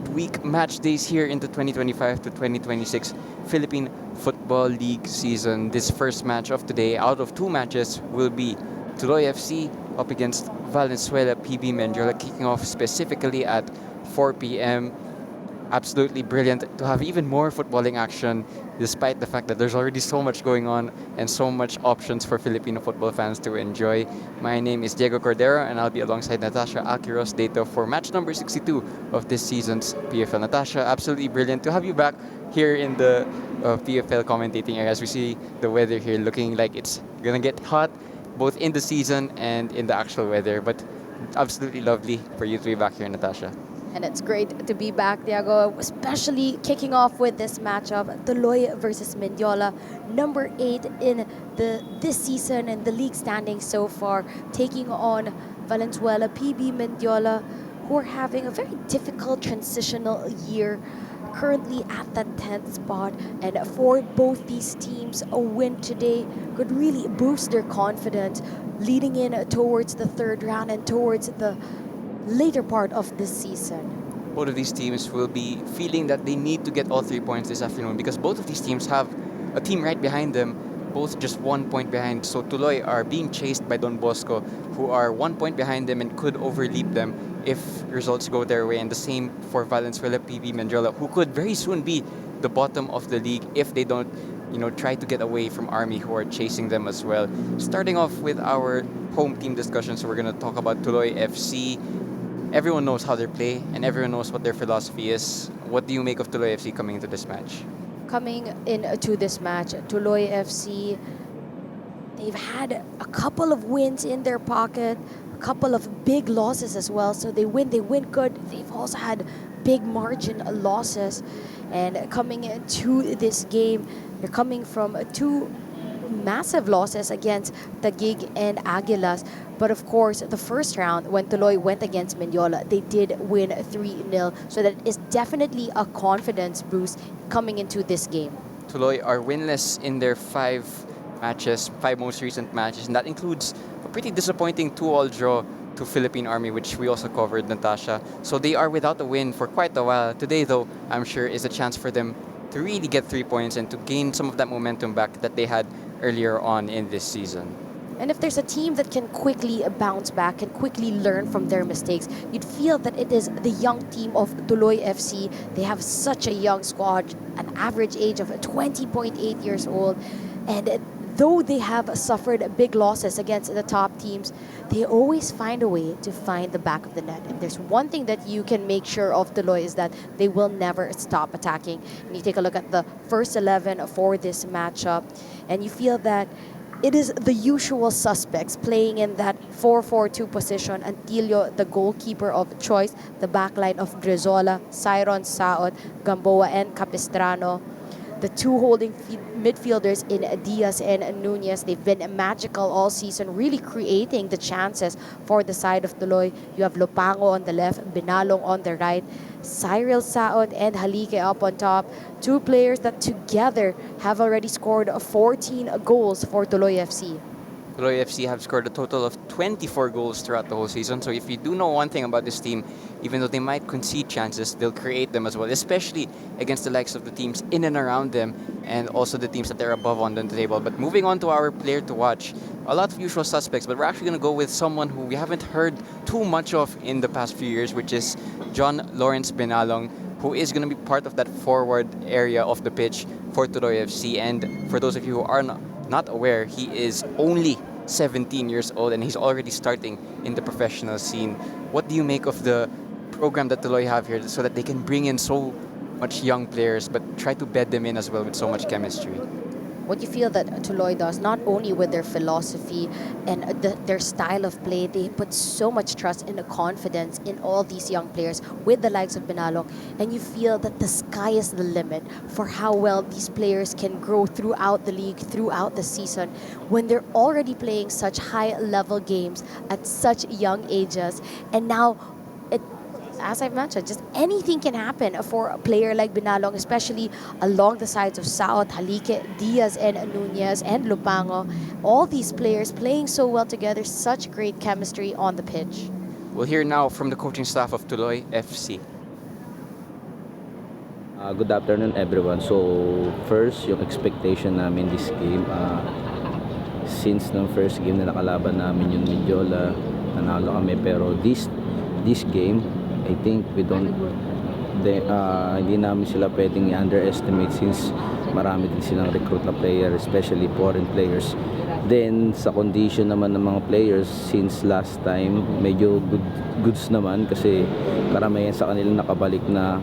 midweek match days here in the 2025 to 2026 Philippine Football League season. This first match of today, out of two matches, will be Tuloy FC up against Valenzuela PB Mendiola, kicking off specifically at 4 p.m. Absolutely brilliant to have even more footballing action despite the fact that there's already so much going on and so much options for Filipino football fans to enjoy. My name is Diego Cordero and I'll be alongside Natasha Alquiros Dato for match number 62 of this season's PFL. Natasha, absolutely brilliant to have you back here in the PFL commentating area as we see the weather here looking like it's gonna get hot both in the season and in the actual weather, but absolutely lovely for you to be back here, Natasha. And it's great to be back, Diego, especially kicking off with this matchup, Tuloy versus Mendiola, number 8 in this season and the league standings so far, taking on Valenzuela, PB Mendiola, who are having a very difficult transitional year, currently at the 10th spot. And for both these teams, a win today could really boost their confidence leading in towards the third round and towards the later part of this season. Both of these teams will be feeling that they need to get all 3 points this afternoon because both of these teams have a team right behind them, both just 1 point behind. So Tuloy are being chased by Don Bosco, who are 1 point behind them and could overleap them if results go their way. And the same for Valenzuela PB Mendiola, who could very soon be the bottom of the league if they don't, try to get away from Army, who are chasing them as well. Starting off with our home team discussion, so we're going to talk about Tuloy FC. Everyone knows how they play and everyone knows what their philosophy is. What do you make of Tuloy FC coming into this match? Coming into this match, Tuloy FC, they've had a couple of wins in their pocket, a couple of big losses as well. So they win good. They've also had big margin losses. And coming into this game, they're coming from 2 massive losses against Taguig and Aguilas. But of course, the first round, when Tuloy went against Mendiola, they did win 3-0. So that is definitely a confidence boost coming into this game. Tuloy are winless in their 5 most recent matches, and that includes a pretty disappointing 2-all draw to Philippine Army, which we also covered, Natasha. So they are without a win for quite a while. Today, though, I'm sure is a chance for them to really get 3 points and to gain some of that momentum back that they had earlier on in this season. And if there's a team that can quickly bounce back and quickly learn from their mistakes, you'd feel that it is the young team of Tuloy FC. They have such a young squad, an average age of 20.8 years old. And though they have suffered big losses against the top teams, they always find a way to find the back of the net. And there's one thing that you can make sure of Tuloy is that they will never stop attacking. And you take a look at the first 11 for this matchup, and you feel that it is the usual suspects playing in that 4-4-2 position. Antilio, the goalkeeper of choice, the backline of Grizola, Cyron, Saot, Gamboa, and Capistrano. The 2 holding midfielders in Diaz and Nunez, they've been magical all season, really creating the chances for the side of Tuloy. You have Lopango on the left, Binalong on the right, Cyril Saon and Halike up on top. 2 players that together have already scored 14 goals for Tuloy FC. Tuloy FC have scored a total of 24 goals throughout the whole season. So if you do know one thing about this team, even though they might concede chances, they'll create them as well, especially against the likes of the teams in and around them and also the teams that they're above on the table. But moving on to our player to watch, a lot of usual suspects, but we're actually going to go with someone who we haven't heard too much of in the past few years, which is John Lawrence Benalong, who is going to be part of that forward area of the pitch for Tuloy FC. And for those of you who are not aware, he is only 17 years old and he's already starting in the professional scene. What do you make of the program that Tuloy have here so that they can bring in so much young players but try to bed them in as well with so much chemistry? What you feel that Tuloy does, not only with their philosophy and their style of play, they put so much trust and confidence in all these young players with the likes of Benalong, and you feel that the sky is the limit for how well these players can grow throughout the league, throughout the season, when they're already playing such high-level games at such young ages. And now, as I've mentioned, just anything can happen for a player like Binalong, especially along the sides of Saot, Halike, Diaz, and Nunez, and Lupango. All these players playing so well together, such great chemistry on the pitch. We'll hear now from the coaching staff of Tuloy FC. Good afternoon everyone. So first, yung expectation namin this game, since ng first game na nakalaban namin yung Mendiola, nanalo kami, pero this game, I think hindi namin sila pwedeng i-underestimate since marami din silang recruit na player, especially foreign players. Then sa condition naman ng mga players, since last time medyo goods naman kasi karamihan sa kanila nakabalik na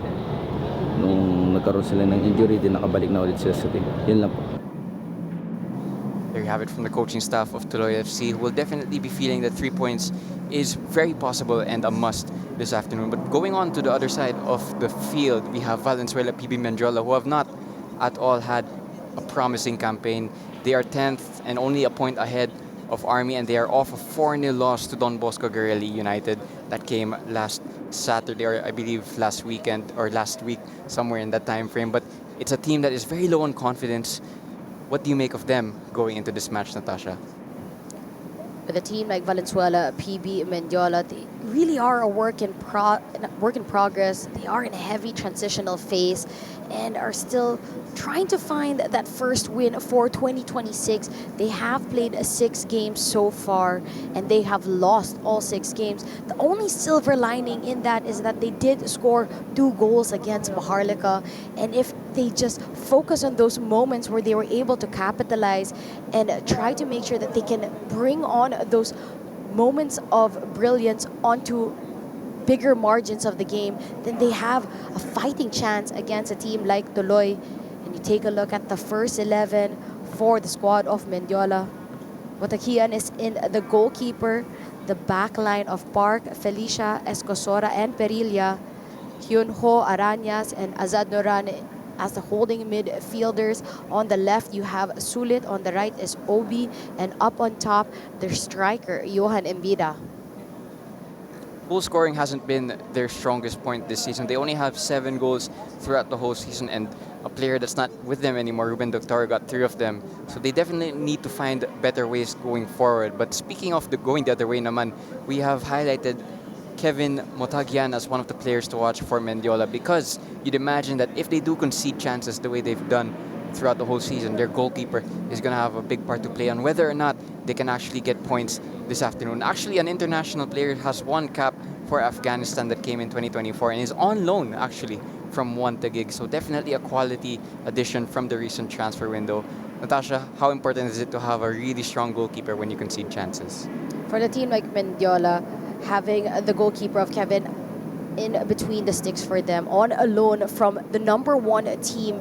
nung nagkaroon sila ng injury, din nakabalik na ulit sila sa team. Yun lang po. There you have it from the coaching staff of Tuloy FC, who will definitely be feeling that 3 points is very possible and a must this afternoon. But going on to the other side of the field, we have Valenzuela, PB Mendiola, who have not at all had a promising campaign. They are 10th and only a point ahead of Army, and they are off a 4-0 loss to Don Bosco Guerrilla United that came last Saturday, or I believe last weekend or last week, somewhere in that time frame. But it's a team that is very low on confidence. What do you make of them going into this match, Natasha? With a team like Valenzuela, PB, Mendiola, they really are a work in progress. They are in a heavy transitional phase and are still trying to find that first win for 2026. They have played 6 games so far and they have lost all 6 games. The only silver lining in that is that they did score 2 goals against Maharlika, and if they just focus on those moments where they were able to capitalize and try to make sure that they can bring on those moments of brilliance onto bigger margins of the game, then they have a fighting chance against a team like Tuloy. And you take a look at the first 11 for the squad of Mendiola. Watakian is in the goalkeeper, the back line of Park, Felicia, Escosora, and Perilla, Hyunho, Arañas, and Azad Noran as the holding midfielders. On the left, you have Sulit. On the right is Obi. And up on top, their striker, Johan Embida. Goal scoring hasn't been their strongest point this season. They only have 7 goals throughout the whole season, and a player that's not with them anymore, Ruben Doctor, got 3 of them. So they definitely need to find better ways going forward. But speaking of going the other way naman, we have highlighted Kevin Motagian as one of the players to watch for Mendiola, because you'd imagine that if they do concede chances the way they've done throughout the whole season, their goalkeeper is going to have a big part to play on whether or not they can actually get points this afternoon. Actually, an international player has 1 cap for Afghanistan that came in 2024 and is on loan actually from 1 Taguig. So definitely a quality addition from the recent transfer window. Natasha, how important is it to have a really strong goalkeeper when you concede chances? For the team like Mendiola, having the goalkeeper of Kevin in between the sticks for them on a loan from the number 1 team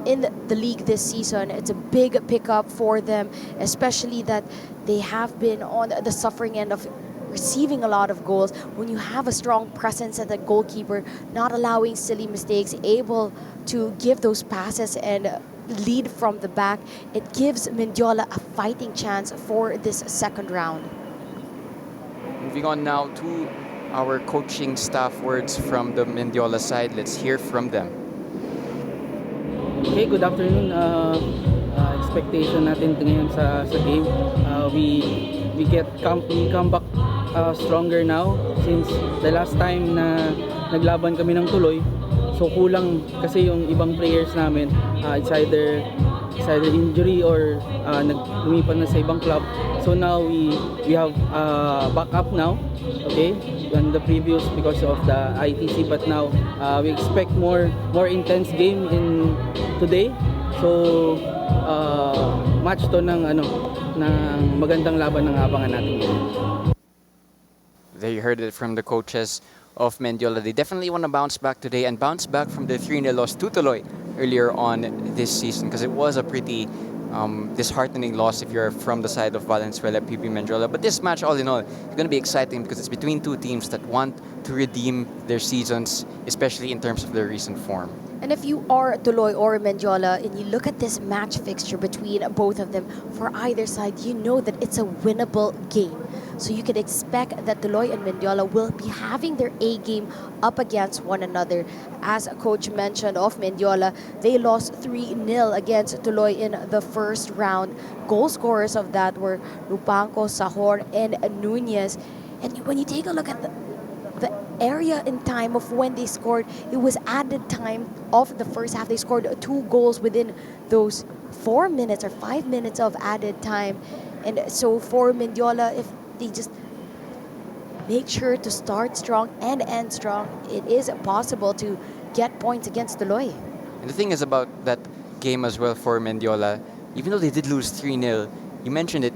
in the league this season, it's a big pickup for them, especially that they have been on the suffering end of receiving a lot of goals. When you have a strong presence at the goalkeeper, not allowing silly mistakes, able to give those passes and lead from the back, it gives Mendiola a fighting chance for this second round. Moving on now to our coaching staff words from the Mendiola side. Let's hear from them. Okay, good afternoon. Expectation natin ngayon sa game. We come back stronger now since the last time na naglaban kami ng Tuloy. So kulang kasi yung ibang players namin, it's either injury or lumipat na sa ibang club. So now we have backup now, okay, than the previous because of the ITC. But now we expect more intense game in today. So match to ng magandang laban ng abangan natin. There you heard it from the coaches of Mendiola. They definitely want to bounce back today and bounce back from the 3-0 loss to Tuloy earlier on this season, because it was a pretty disheartening loss if you're from the side of Valenzuela, PB Mendiola. But this match, all in all, is going to be exciting because it's between 2 teams that want to redeem their seasons, especially in terms of their recent form. And if you are Tuloy or Mendiola and you look at this match fixture between both of them, for either side, you know that it's a winnable game. So you can expect that Tuloy and Mendiola will be having their A game up against one another. As Coach mentioned of Mendiola, they lost 3-0 against Tuloy in the first round. Goal scorers of that were Lupanco, Sahor, and Nunez. And when you take a look at the area in time of when they scored. It was added time of the first half. They scored 2 goals within those 4 minutes or 5 minutes of added time. And so for Mendiola, if they just make sure to start strong and end strong, it is possible to get points against Tuloy. And the thing is about that game as well for Mendiola, even though they did lose 3-0, you mentioned it,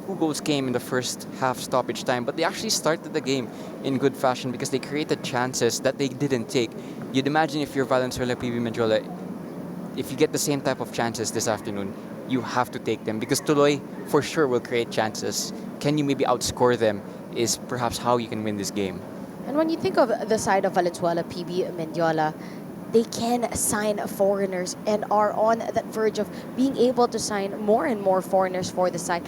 2 goals came in the first half stoppage time, but they actually started the game in good fashion because they created chances that they didn't take. You'd imagine if you're Valenzuela, PB Mendiola, if you get the same type of chances this afternoon, you have to take them because Tuloy for sure will create chances. Can you maybe outscore them is perhaps how you can win this game. And when you think of the side of Valenzuela, PB Mendiola, they can sign foreigners and are on that verge of being able to sign more and more foreigners for the side.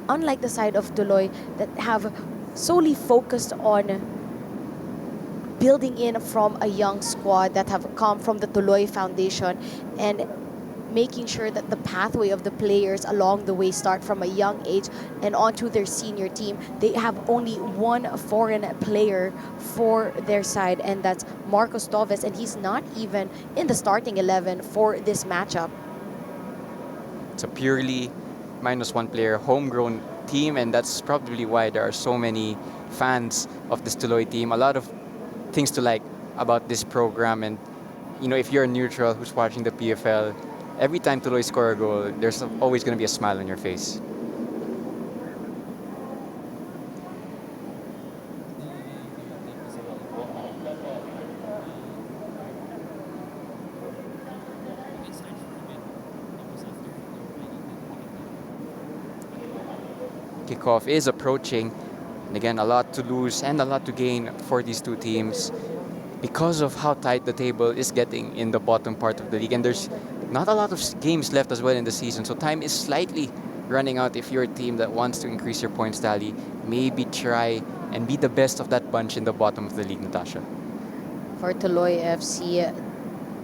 Unlike the side of Tuloy that have solely focused on building in from a young squad that have come from the Tuloy Foundation and making sure that the pathway of the players along the way start from a young age and onto their senior team. They have only one foreign player for their side, and that's Marcos Toves, and he's not even in the starting 11 for this matchup. It's a purely -1 player homegrown team, and that's probably why there are so many fans of this Tuloy team. A lot of things to like about this program, and if you're a neutral who's watching the PFL, every time Tuloy score a goal, there's always going to be a smile on your face. Kickoff is approaching, and again, a lot to lose and a lot to gain for these two teams because of how tight the table is getting in the bottom part of the league, and there's not a lot of games left as well in the season, so time is slightly running out. If you're a team that wants to increase your points tally, maybe try and be the best of that bunch in the bottom of the league, Natasha. For Tuloy FC,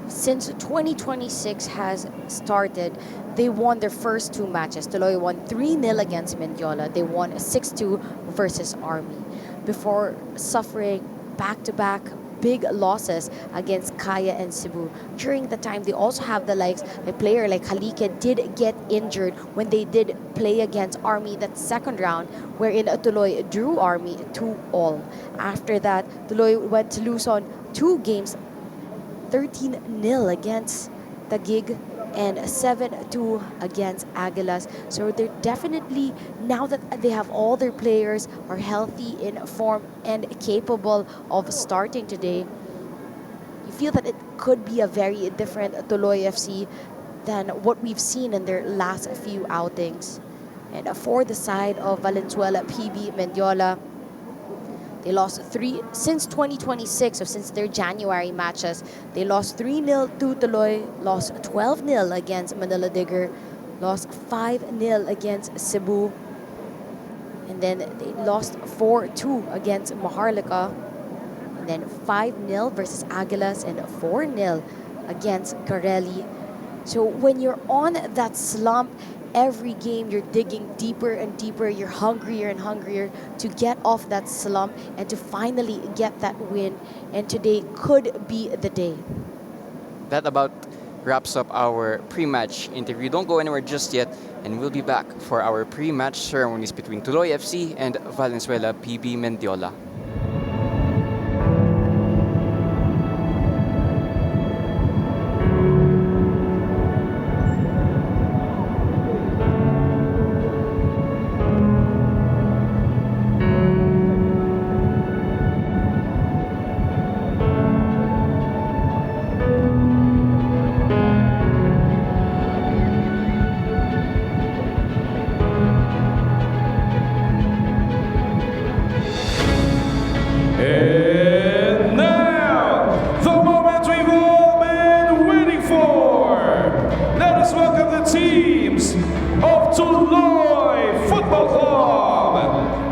since 2026 has started, they won their first 2 matches. Tuloy won 3-0 against Mendiola. They won 6-2 versus Army before suffering back-to-back big losses against Kaya and Cebu. During the time, they also have the likes, a player like Halike did get injured when they did play against Army that second round, wherein Tuloy drew Army 2-all. After that, Tuloy went to lose on 2 games, 13-0 against Taguig and 7-2 against Aguilas. So they're definitely, now that they have all their players are healthy, in form, and capable of starting today, you feel that it could be a very different Tuloy FC than what we've seen in their last few outings. And for the side of Valenzuela, PB Mendiola, they lost 3 since 2026, so since their January matches. They lost 3-0 to Tuloy, lost 12-0 against Manila Digger, lost 5-0 against Cebu, and then they lost 4-2 against Maharlika, and then 5-0 versus Aguilas and 4-0 against Carelli. So when you're on that slump, every game you're digging deeper and deeper, you're hungrier and hungrier to get off that slump and to finally get that win. And today could be the day. That about wraps up our pre-match interview. Don't go anywhere just yet, and we'll be back for our pre-match ceremonies between Tuloy FC and Valenzuela PB Mendiola. And now, the moment we've all been waiting for. Let us welcome the teams of Tuloy Football Club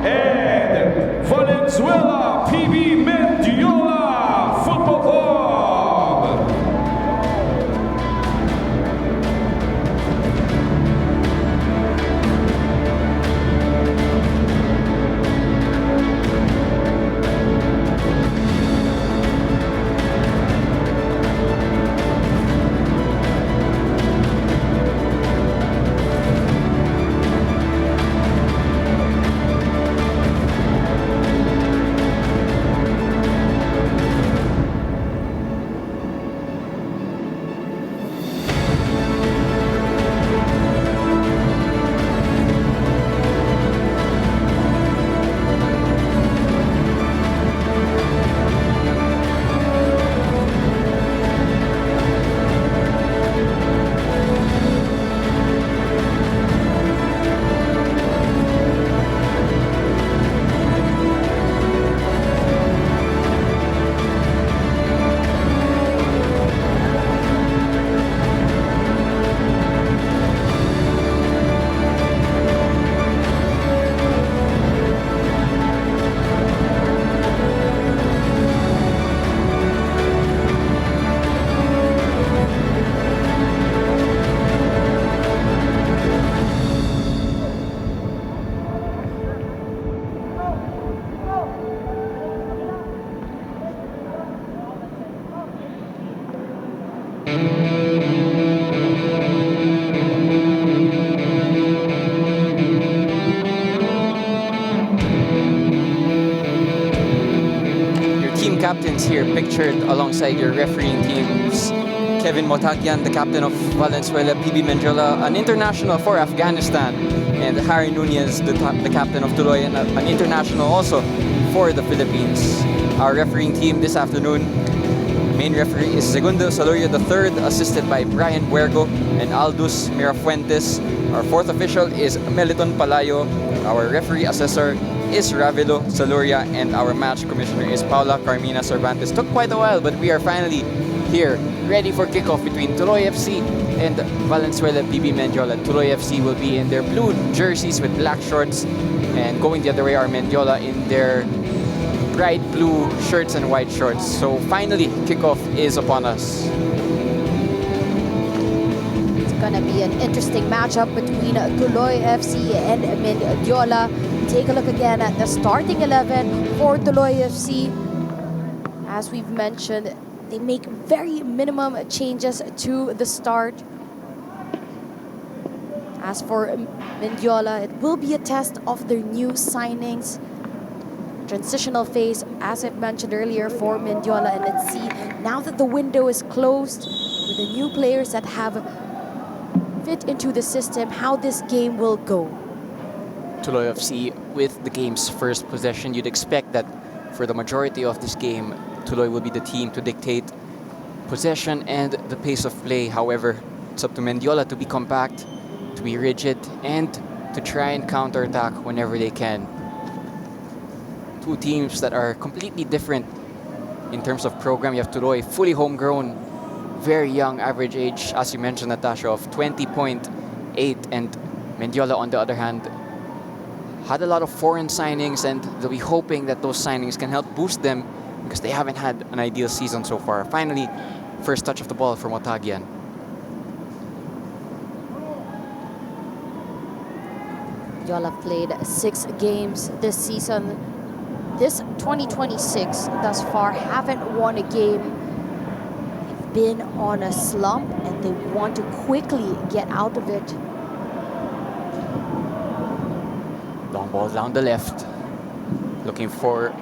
and Valenzuela PB Mendiola Football Club. Philippines here pictured alongside your refereeing teams. Kevin Motagian, the captain of Valenzuela, PB Mendiola, an international for Afghanistan, and Harry Nunez, the captain of Tuloy, and an international also for the Philippines. Our refereeing team this afternoon, main referee is Segundo Salorio III, assisted by Brian Buergo and Aldous Mirafuentes. Our fourth official is Meliton Palayo. Our referee assessor is Ravilo Saloria, and our match commissioner is Paula Carmina Cervantes. Took quite a while, but we are finally here, ready for kickoff between Tuloy FC and Valenzuela PB Mendiola. Tuloy FC will be in their blue jerseys with black shorts, and going the other way are Mendiola in their bright blue shirts and white shorts. So finally, kickoff is upon us. It's gonna be an interesting matchup between Tuloy FC and Mendiola. Take a look again at the starting 11 for Tuloy FC. As we've mentioned, they make very minimum changes to the start. As for Mendiola, it will be a test of their new signings. Transitional phase, as I've mentioned earlier, for Mendiola, and let's see, now that the window is closed, with the new players that have fit into the system, how this game will go. Tuloy FC with the game's first possession. You'd expect that for the majority of this game, Tuloy will be the team to dictate possession and the pace of play. However, it's up to Mendiola to be compact, to be rigid, and to try and counterattack whenever they can. Two teams that are completely different in terms of program. You have Tuloy, fully homegrown, very young average age, as you mentioned, Natasha, of 20.8, and Mendiola, on the other hand, had a lot of foreign signings, and they'll be hoping that those signings can help boost them because they haven't had an ideal season so far. Finally, first touch of the ball from Otagian. Mendiola played 6 games this season. This 2026 thus far haven't won a game. They've been on a slump and they want to quickly get out of it. Long ball down the left, looking for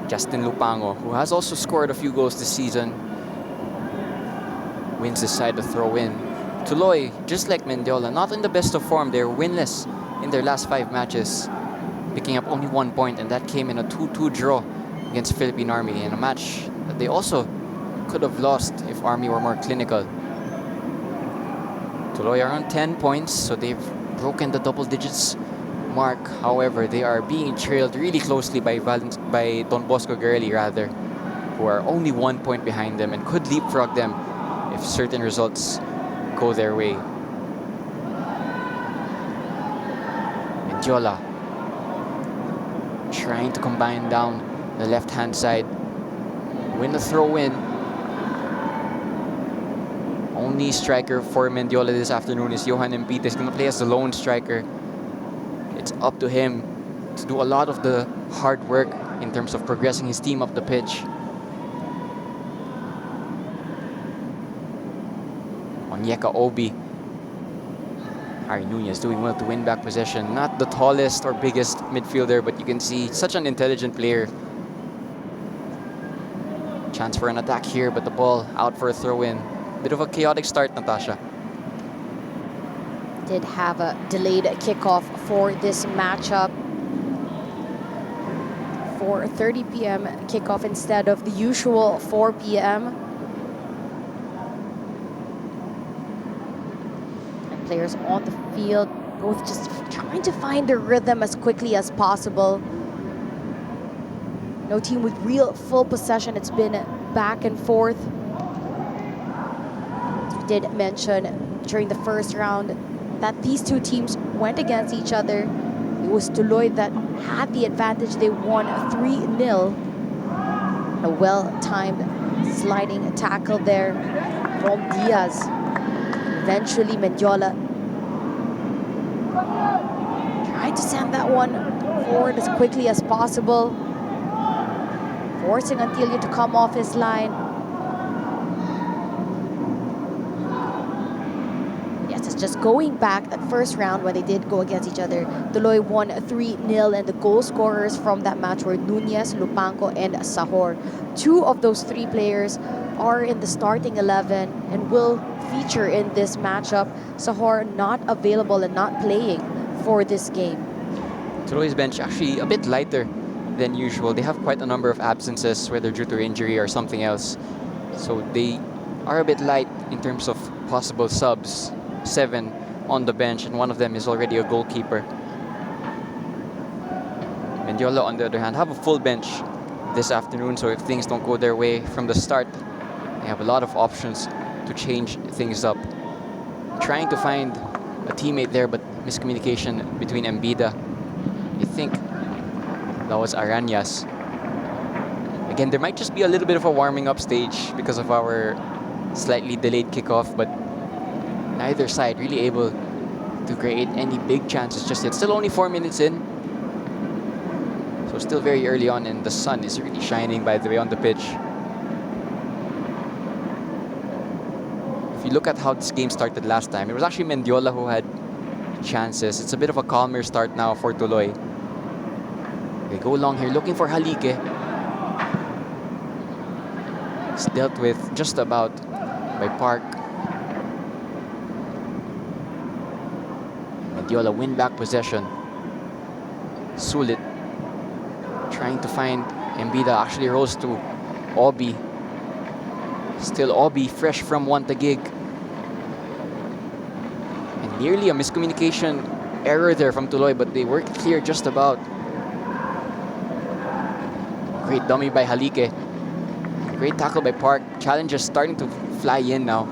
Justin Lupango, who has also scored a few goals this season. Wins this side to throw in. Tuloy, just like Mendiola, not in the best of form. They're winless in their last 5 matches, picking up only 1 point, and that came in a 2-2 draw against Philippine Army, in a match that they also could have lost if Army were more clinical. Tuloy are on 10 points, so they've broken the double digits mark. However, they are being trailed really closely by Don Bosco Girly, rather, who are only 1 point behind them and could leapfrog them if certain results go their way. Mendiola trying to combine down the left-hand side, win the throw-in. Only striker for Mendiola this afternoon is Johan Empite. He's going to play as the lone striker. It's up to him to do a lot of the hard work in terms of progressing his team up the pitch. Onyeka Obi. Harry Nunez doing well to win back possession. Not the tallest or biggest midfielder, but you can see such an intelligent player. Chance for an attack here, but the ball out for a throw-in. Bit of a chaotic start, Natasha. Did have a delayed kickoff for this matchup. 4:30 p.m. kickoff instead of the usual 4 p.m. And players on the field, both just trying to find their rhythm as quickly as possible. No team with real full possession. It's been back and forth. As we did mention during the first round, that these two teams went against each other. It was Tuloy that had the advantage. They won 3-0. A well-timed sliding tackle there from Diaz. Eventually, Mendiola tried to send that one forward as quickly as possible, forcing Antilio to come off his line. Yes, it's just going back that first round when they did go against each other, Tuloy won 3-0, and the goal scorers from that match were Nunez, Lupanco, and Sahor. 2 of those 3 players are in the starting 11 and will feature in this matchup. Sahor not available and not playing for this game. Tuloy's bench actually a bit lighter than usual. They have quite a number of absences, whether due to injury or something else. So they are a bit light in terms of possible subs. 7 on the bench, and one of them is already a goalkeeper. Mendiola, on the other hand, have a full bench this afternoon, so if things don't go their way from the start, they have a lot of options to change things up. Trying to find a teammate there, but miscommunication between Mbida. I think that was Arañas. Again, there might just be a little bit of a warming up stage because of our slightly delayed kickoff, but neither side really able to create any big chances just yet. Still only 4 minutes in, so still very early on, and the sun is really shining, by the way, on the pitch. If you look at how this game started last time, it was actually Mendiola who had chances. It's a bit of a calmer start now for Tuloy. They go long here, looking for Halike. It's dealt with just about by Park. Mendiola win back possession. Sulit trying to find Mbida, actually rose to Obi. Still Obi fresh from one gig. And nearly a miscommunication error there from Tuloy, but they worked clear just about. Great dummy by Halike. Great tackle by Park. Challenge is starting to fly in now.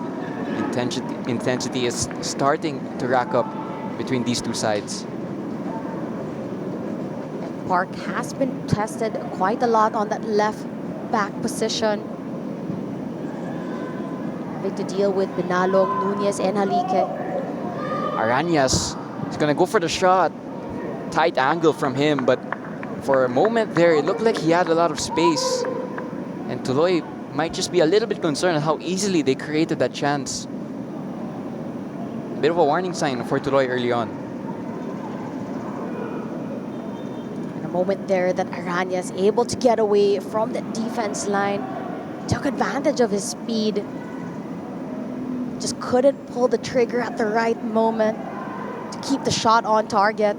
Intensity is starting to rack up between these two sides. Park has been tested quite a lot on that left back position, having to deal with Binalong, Nunez, and Halike. Arañas is gonna go for the shot. Tight angle from him, but for a moment there, it looked like he had a lot of space. And Tuloy might just be a little bit concerned at how easily they created that chance. A bit of a warning sign for Tuloy early on. And a moment there that Arañas able to get away from the defense line, took advantage of his speed, just couldn't pull the trigger at the right moment to keep the shot on target.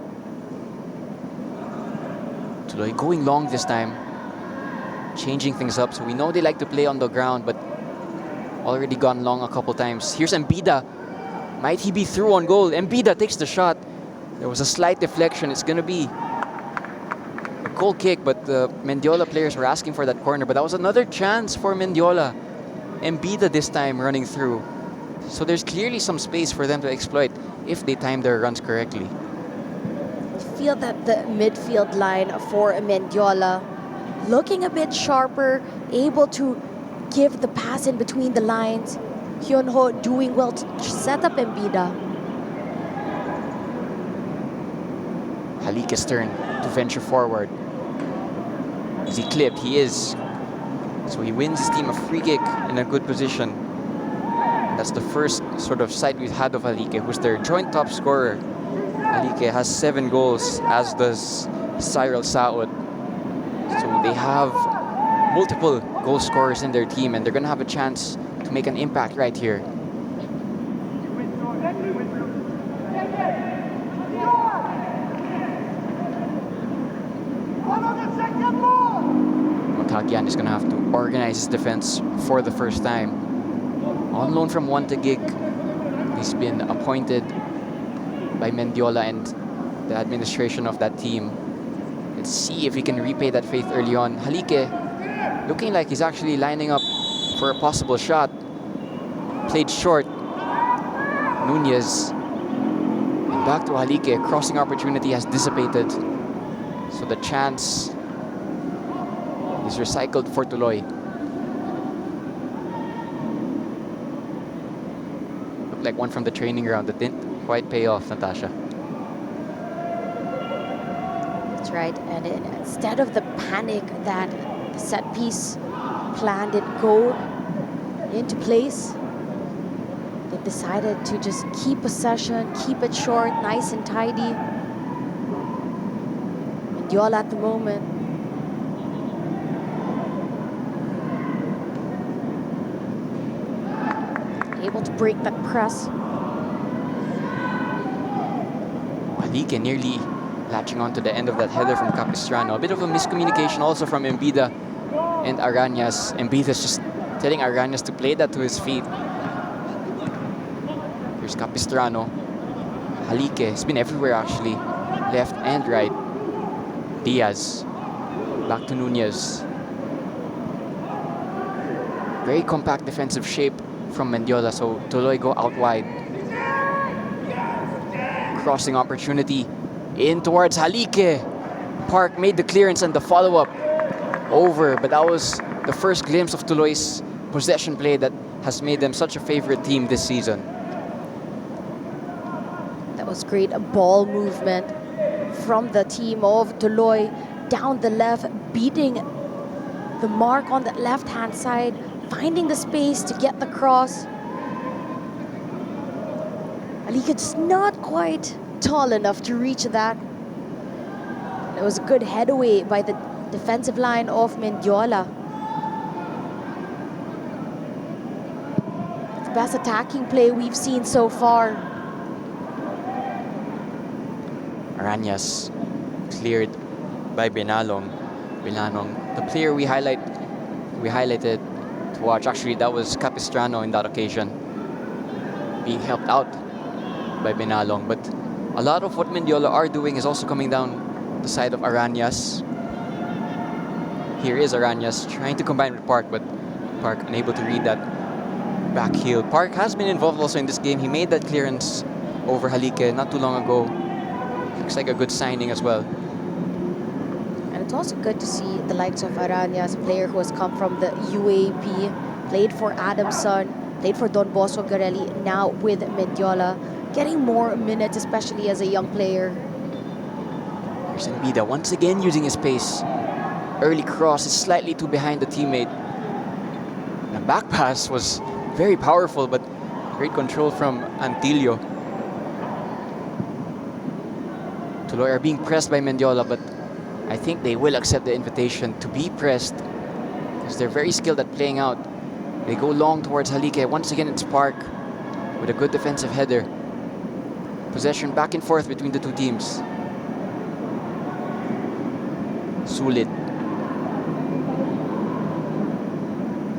Tuloy going long this time, changing things up. So we know they like to play on the ground, but already gone long a couple times. Here's Mbida. Might he be through on goal? Mbida takes the shot. There was a slight deflection. It's going to be a goal kick, but the Mendiola players were asking for that corner. But that was another chance for Mendiola. Mbida this time running through. So there's clearly some space for them to exploit if they time their runs correctly. Feel that the midfield line for Mendiola looking a bit sharper, able to give the pass in between the lines. Hyunho doing well to set up Mbida. Halike's turn to venture forward. Is he clipped? He is. So he wins his team a free kick in a good position. That's the first sort of sight we've had of Halike, who's their joint top scorer. Halike has 7 goals, as does Cyril Saud. So they have multiple goal scorers in their team, and they're going to have a chance to make an impact right here. Montagian is going to have to organize his defense for the first time. On loan from Gig, he's been appointed by Mendiola and the administration of that team. Let's see if he can repay that faith early on. Halike looking like he's actually lining up for a possible shot. Played short. Nunez. And back to Halike. Crossing opportunity has dissipated. So the chance is recycled for Tuloy. Looked like one from the training ground that didn't quite pay off, Natasha. That's right. And instead of the panic that the set piece plan did go into place, they decided to just keep possession, keep it short, nice and tidy. Mendiola at the moment. Able to break that press. Halike nearly latching onto the end of that header from Capistrano. A bit of a miscommunication also from Embida and Arañas. Embida's just telling Arañas to play that to his feet. Here's Capistrano. Halike has been everywhere actually, left and right. Diaz, back to Nunez. Very compact defensive shape from Mendiola, so Tuloy go out wide. Crossing opportunity in towards Halike. Park made the clearance and the follow-up over, but that was the first glimpse of Tuloy's possession play that has made them such a favorite team this season. That was great ball movement from the team of Tuloy down the left, beating the mark on the left-hand side, finding the space to get the cross. Halike just not quite tall enough to reach that. It was a good head away by the defensive line of Mendiola. It's the best attacking play we've seen so far. Arañas cleared by Benalong. The player we highlighted to watch, actually that was Capistrano in that occasion, being helped out by Benalong. But a lot of what Mendiola are doing is also coming down the side of Arañas. Here is Arañas trying to combine with Park, but Park unable to read that back heel. Park has been involved also in this game. He made that clearance over Halike not too long ago. Looks like a good signing as well. And it's also good to see the likes of Arañas, a player who has come from the UAP, played for Adamson, played for Don Bosco Garelli, now with Mendiola, getting more minutes, especially as a young player. Here's Embida once again using his pace. Early cross is slightly too behind the teammate. The back pass was very powerful, but great control from Antilio. Tuloy are being pressed by Mendiola, but I think they will accept the invitation to be pressed because they're very skilled at playing out. They go long towards Halike. Once again, it's Park with a good defensive header. Possession back and forth between the two teams. Sulit.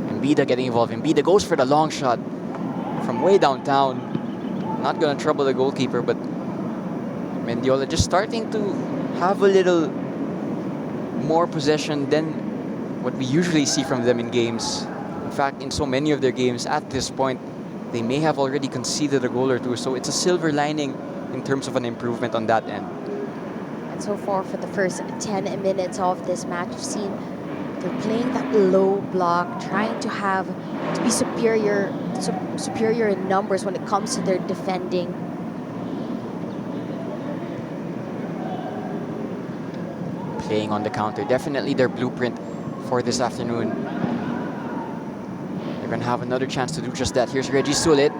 Embida getting involved. Embida goes for the long shot from way downtown. Not gonna trouble the goalkeeper, but Mendiola just starting to have a little more possession than what we usually see from them in games. In fact, in so many of their games at this point, they may have already conceded a goal or two, so it's a silver lining in terms of an improvement on that end. And so far, for the first 10 minutes of this match, you've seen they're playing that low block, trying to be superior in numbers when it comes to their defending. Playing on the counter, definitely their blueprint for this afternoon. They're gonna have another chance to do just that. Here's Reggie Sulit.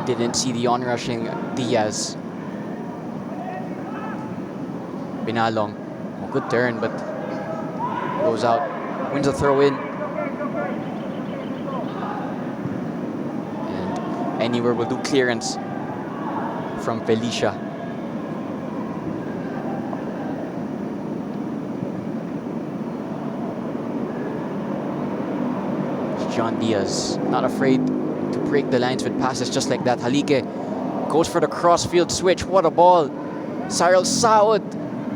Didn't see the onrushing Diaz. Binalong, a good turn, but goes out, wins a throw in. And anywhere will do clearance from Felicia. John Diaz, not afraid to break the lines with passes just like that. Halike goes for the cross-field switch. What a ball. Cyril Saud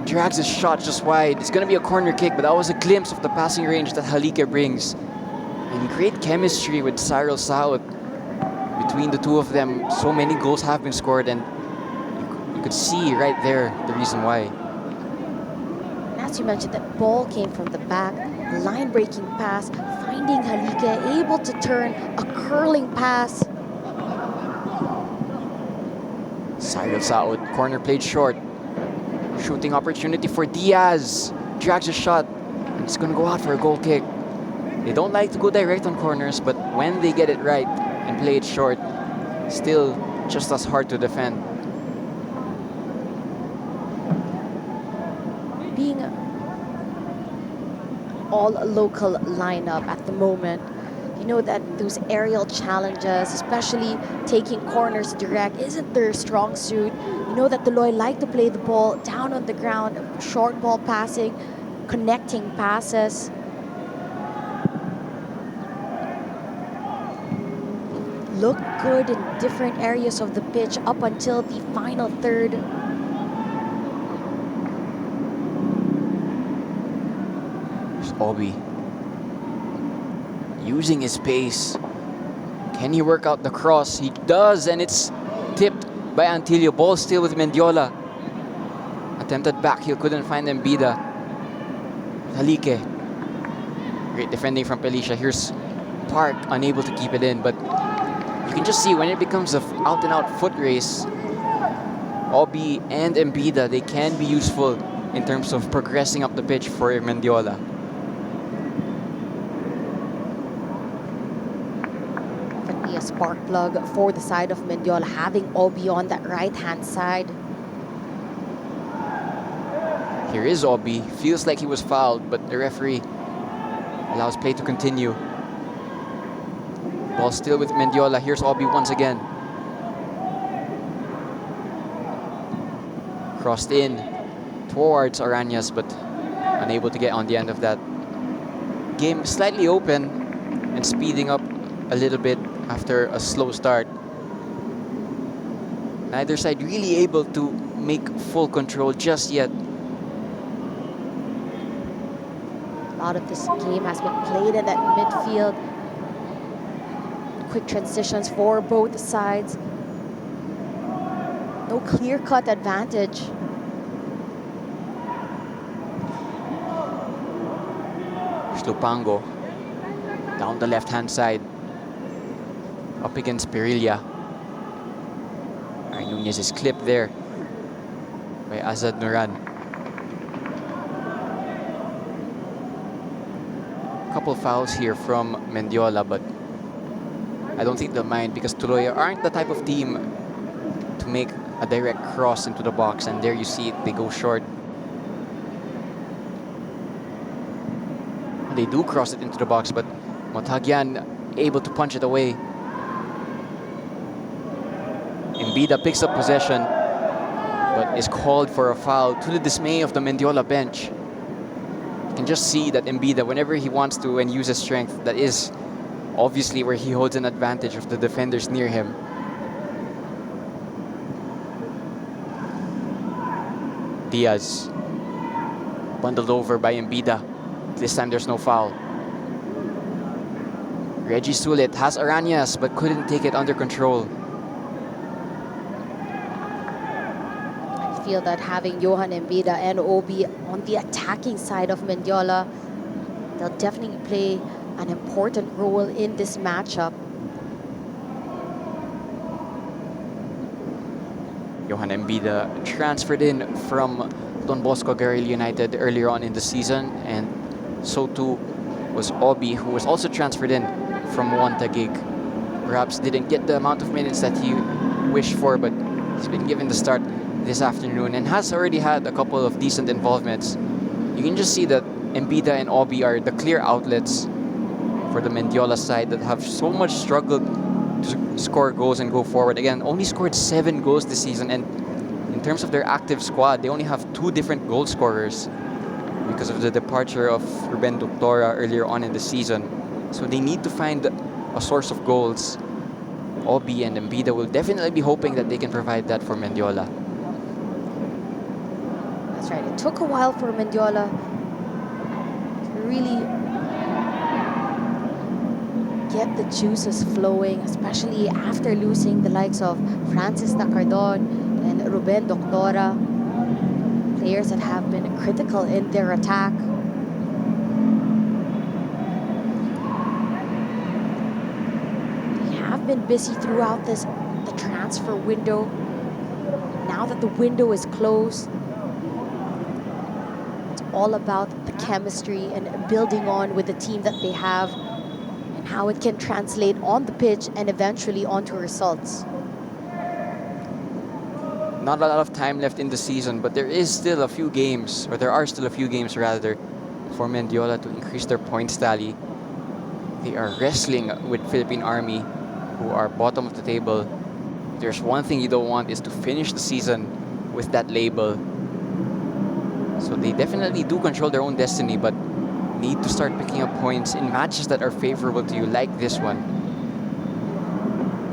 drags his shot just wide. It's going to be a corner kick, but that was a glimpse of the passing range that Halike brings. And great chemistry with Cyril Saud. Between the two of them, so many goals have been scored, and you could see right there the reason why. As you mentioned, that ball came from the back, line-breaking pass, finding Halike, able to turn a curling pass. Cyril Saud, corner played short. Shooting opportunity for Diaz. Drags a shot. And it's going to go out for a goal kick. They don't like to go direct on corners, but when they get it right and play it short, still just as hard to defend. Being all local lineup at the moment, you know that those aerial challenges, especially taking corners direct, isn't their strong suit. You know that Tuloy like to play the ball down on the ground, short ball passing, connecting passes. Look good in different areas of the pitch up until the final third. There's Obi using his pace. Can he work out the cross? He does, and it's tipped by Antilio. Ball still with Mendiola. Attempted back heel, couldn't find Embida. Halike. Great defending from Felicia. Here's Park, unable to keep it in, but you can just see when it becomes an out-and-out foot race, Obi and Embida, they can be useful in terms of progressing up the pitch for Mendiola. Definitely a spark plug for the side of Mendiola, having Obi on that right-hand side. Here is Obi. Feels like he was fouled, but the referee allows play to continue. Ball still with Mendiola. Here's Obi once again. Crossed in towards Arañas, but unable to get on the end of that. Game slightly open and speeding up a little bit after a slow start. Neither side really able to make full control just yet. A lot of this game has been played in that midfield. Quick transitions for both sides. No clear-cut advantage. Lupango down the left-hand side. Up against Perilla. Nunez is clipped there by Azad Nuran. Couple fouls here from Mendiola, but I don't think they'll mind because Tuloy aren't the type of team to make a direct cross into the box, and there you see it, they go short. They do cross it into the box, but Motagian able to punch it away. Embida picks up possession, but is called for a foul to the dismay of the Mendiola bench. You can just see that Embida, whenever he wants to and uses strength, that is obviously where he holds an advantage of the defenders near him. Diaz, bundled over by Embida. This time there's no foul. Reggie Sulit has Arañas but couldn't take it under control. I feel that having Johan Embida and Obi on the attacking side of Mendiola, they'll definitely play an important role in this matchup. Johan Embida transferred in from Don Bosco Guerrilla United earlier on in the season, and so too was Obi, who was also transferred in from One Taguig. Perhaps didn't get the amount of minutes that he wished for, but he's been given the start this afternoon and has already had a couple of decent involvements. You can just see that Embida and Obi are the clear outlets for the Mendiola side that have so much struggled to score goals and go forward. Again, only scored 7 goals this season, and in terms of their active squad, they only have 2 different goal scorers because of the departure of Ruben Doctora earlier on in the season. So they need to find a source of goals. Obi and Embida will definitely be hoping that they can provide that for Mendiola. That's right. It took a while for Mendiola to really get the juices flowing, especially after losing the likes of Francis Nacardon and Ruben Doctora, players that have been critical in their attack. They have been busy throughout the transfer window. Now that the window is closed, it's all about the chemistry and building on with the team that they have, how it can translate on the pitch and eventually onto results. Not a lot of time left in the season, but there is still a few games, or there are still a few games rather, for Mendiola to increase their points tally. They are wrestling with Philippine Army, who are bottom of the table. There's one thing you don't want is to finish the season with that label. So they definitely do control their own destiny, but need to start picking up points in matches that are favorable to you, like this one.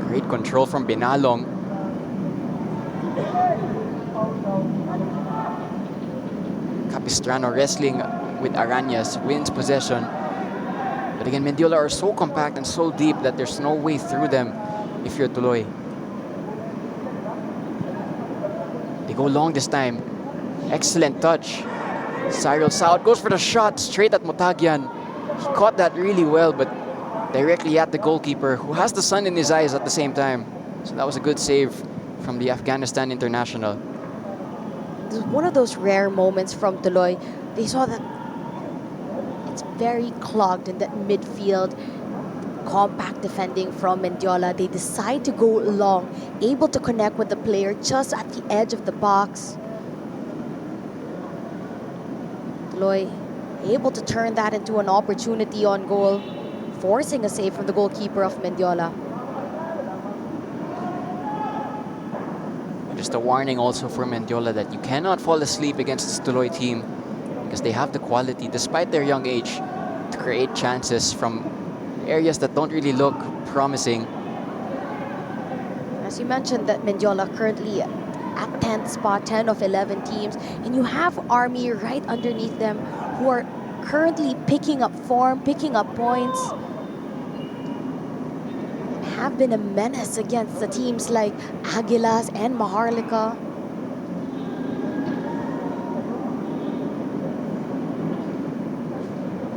Great control from Binalong. Capistrano wrestling with Arañas, wins possession. But again, Mendiola are so compact and so deep that there's no way through them if you're Tuloy. They go long this time. Excellent touch. Cyril Saud goes for the shot straight at Motagian. He caught that really well, but directly at the goalkeeper, who has the sun in his eyes at the same time. So that was a good save from the Afghanistan international. This is one of those rare moments from Tuloy. They saw that it's very clogged in that midfield. Compact defending from Mendiola. They decide to go long, able to connect with the player just at the edge of the box. Tuloy able to turn that into an opportunity on goal, forcing a save from the goalkeeper of Mendiola. Just a warning also for Mendiola that you cannot fall asleep against this Tuloy team, because they have the quality, despite their young age, to create chances from areas that don't really look promising. As you mentioned, that Mendiola currently at 10th spot, 10 of 11 teams, and you have Army right underneath them, who are currently picking up form, picking up points, have been a menace against the teams like Aguilas and Maharlika.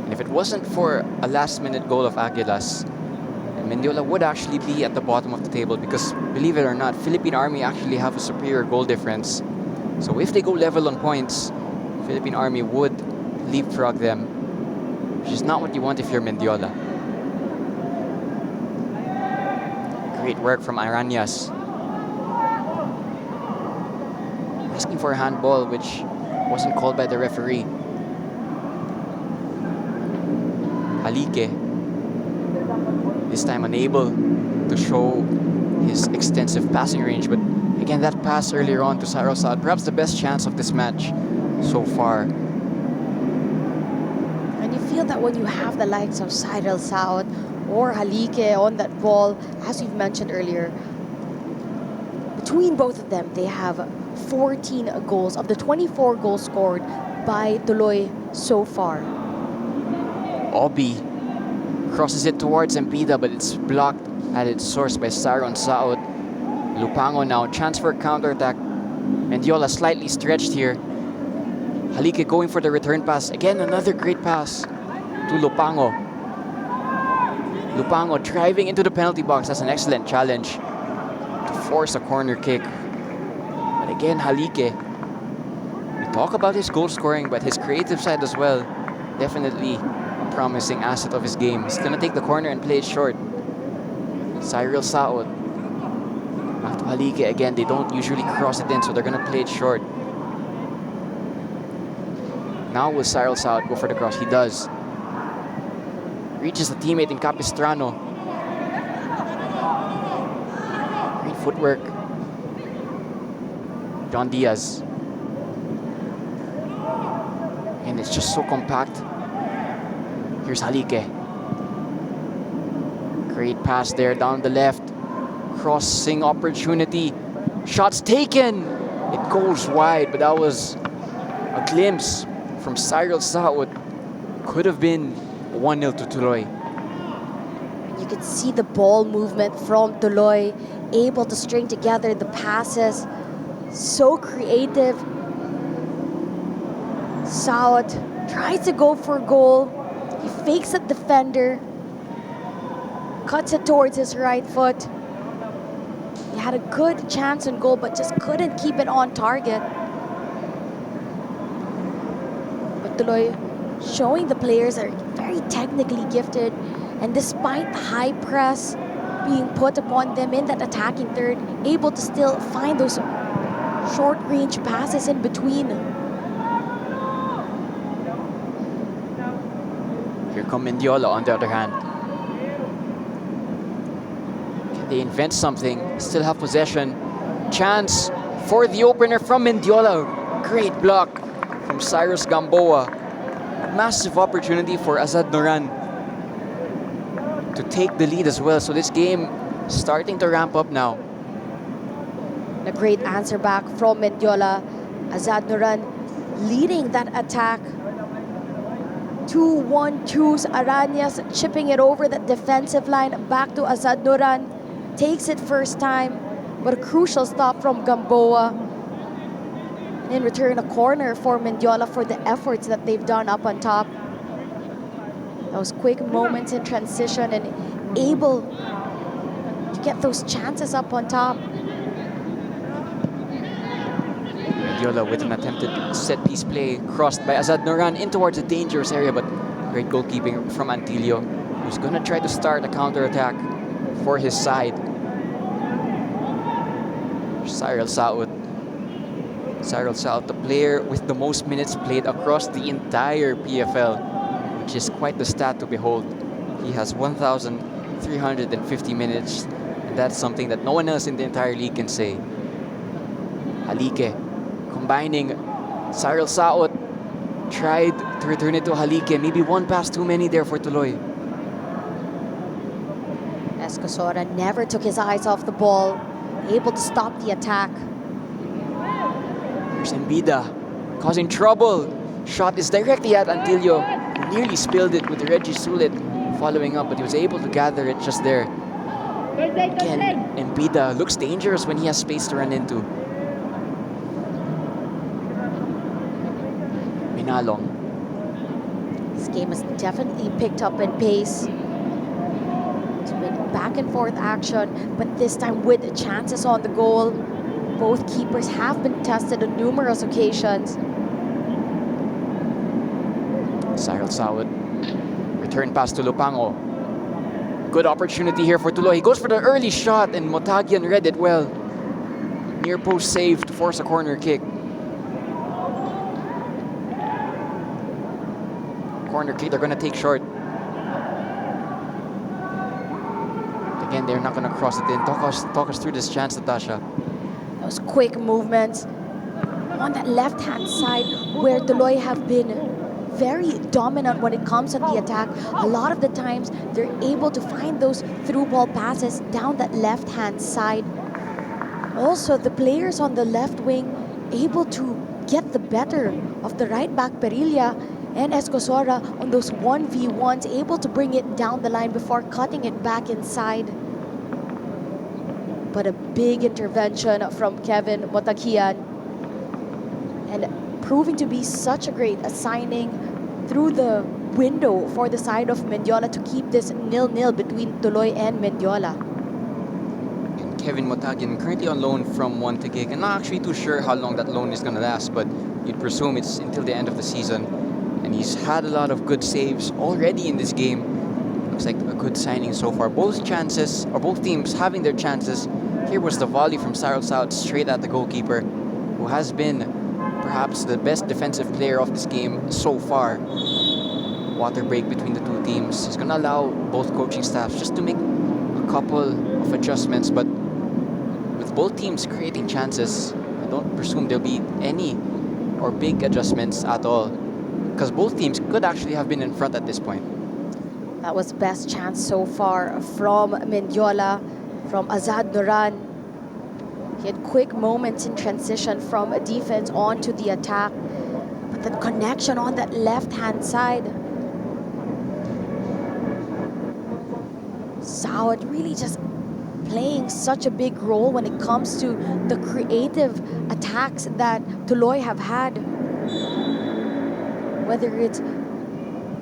And if it wasn't for a last-minute goal of Aguilas, Mendiola would actually be at the bottom of the table, because, believe it or not, Philippine Army actually have a superior goal difference. So if they go level on points, Philippine Army would leapfrog them, which is not what you want if you're Mendiola. Great work from Arañas. Asking for a handball, which wasn't called by the referee. Halike, this time unable to show his extensive passing range, but again, that pass earlier on to Cyril Saud, perhaps the best chance of this match so far. And you feel that when you have the likes of Cyril Saud or Halike on that ball, as we've mentioned earlier, between both of them, they have 14 goals of the 24 goals scored by Tuloy so far. Obi crosses it towards Empida, but it's blocked at its source by Saron Saud. Lupango now, chance for counter-attack. Mendiola slightly stretched here. Halike going for the return pass. Again, another great pass to Lupango. Lupango driving into the penalty box. That's an excellent challenge to force a corner kick. But again, Halike. We talk about his goal scoring, but his creative side as well. Definitely a promising asset of his game. He's going to take the corner and play it short. Cyril Saud. Back to Halike again. They don't usually cross it in, so they're going to play it short. Now will Cyril Saud go for the cross? He does. Reaches the teammate in Capistrano. Great footwork. John Diaz. And it's just so compact. Here's Halike. Great pass there down the left. Crossing opportunity. Shots taken. It goes wide, but that was a glimpse from Cyril Saud. Could have been 1-0 to Tuloy. You could see the ball movement from Tuloy, able to string together the passes. So creative. Saud tries to go for a goal. He fakes a defender. Cuts it towards his right foot. He had a good chance on goal, but just couldn't keep it on target. But Tuloy showing the players are very technically gifted, and despite the high press being put upon them in that attacking third, able to still find those short-range passes in between. Here come Mendiola on the other hand. Can they invent something? Still have possession. Chance for the opener from Mendiola. Great block from Cyrus Gamboa. Massive opportunity for Azad Noran to take the lead as well. So this game starting to ramp up now. A great answer back from Mendiola. Azad Noran leading that attack. 2-1-2s. Arañas chipping it over the defensive line. Back to Azad Noran. Takes it first time. But a crucial stop from Gamboa. In return, a corner for Mendiola for the efforts that they've done up on top. Those quick moments in transition and able to get those chances up on top. Mendiola with an attempted set-piece play crossed by Azad Noran in towards a dangerous area, but great goalkeeping from Antilio, who's going to try to start a counter-attack for his side. Cyril Saud, the player with the most minutes played across the entire PFL, which is quite the stat to behold. He has 1,350 minutes, and that's something that no one else in the entire league can say. Halike combining. Cyril Saud tried to return it to Halike. Maybe one pass too many there for Tuloy. Escosora never took his eyes off the ball, able to stop the attack. Here's Mbida causing trouble. Shot is directly at Antilio, who nearly spilled it with Reggie Sulit following up, but he was able to gather it just there. Again, Mbida looks dangerous when he has space to run into. Minalong. This game has definitely picked up in pace. It's been back and forth action, but this time with chances on the goal. Both keepers have been tested on numerous occasions. Cyril Saud. Return pass to Lupango. Good opportunity here for Tuloy. He goes for the early shot and Motagian read it well. Near post save to force a corner kick. Corner kick they're going to take short. Again, they're not going to cross it in. Talk us through this chance, Natasha. Those quick movements on that left-hand side where Tuloy have been very dominant when it comes on the attack. A lot of the times, they're able to find those through ball passes down that left-hand side. Also, the players on the left wing able to get the better of the right back Perilla and Escosora on those 1v1s, able to bring it down the line before cutting it back inside. But a big intervention from Kevin Motakian, and proving to be such a great signing through the window for the side of Mendiola to keep this 0-0 between Tuloy and Mendiola. And Kevin Motagian currently on loan from Montague. I'm not actually too sure how long that loan is going to last, but you'd presume it's until the end of the season. And he's had a lot of good saves already in this game. Looks like a good signing so far. Both teams having their chances. Here was the volley from Cyril Saud straight at the goalkeeper, who has been perhaps the best defensive player of this game so far. Water break between the two teams. It's going to allow both coaching staffs just to make a couple of adjustments, but with both teams creating chances, I don't presume there'll be any or big adjustments at all, because both teams could actually have been in front at this point. That was best chance so far from Mendiola, from Azad Noran. He had quick moments in transition from a defense onto the attack, but the connection on that left-hand side. Saud really just playing such a big role when it comes to the creative attacks that Tuloy have had. Whether it's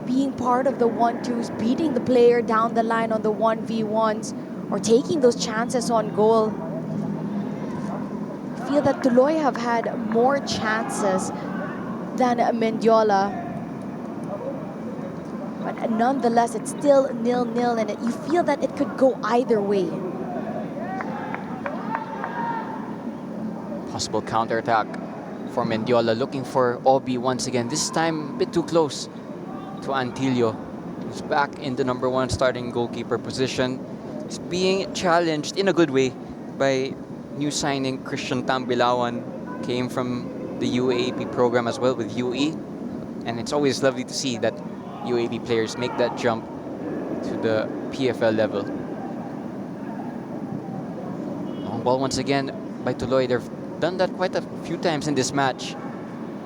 being part of the 1-2s, beating the player down the line on the 1v1s, or taking those chances on goal. I feel that Tuloy have had more chances than Mendiola. But nonetheless, it's still 0-0, and you feel that it could go either way. Possible counterattack for Mendiola, looking for Obi once again. This time a bit too close to Antillo, who's back in the number 1 starting goalkeeper position. He's being challenged in a good way by new signing Christian Tambilawan, came from the UAAP program as well with UE. And it's always lovely to see that UAAP players make that jump to the PFL level. Long ball once again by Tuloy. They've done that quite a few times in this match.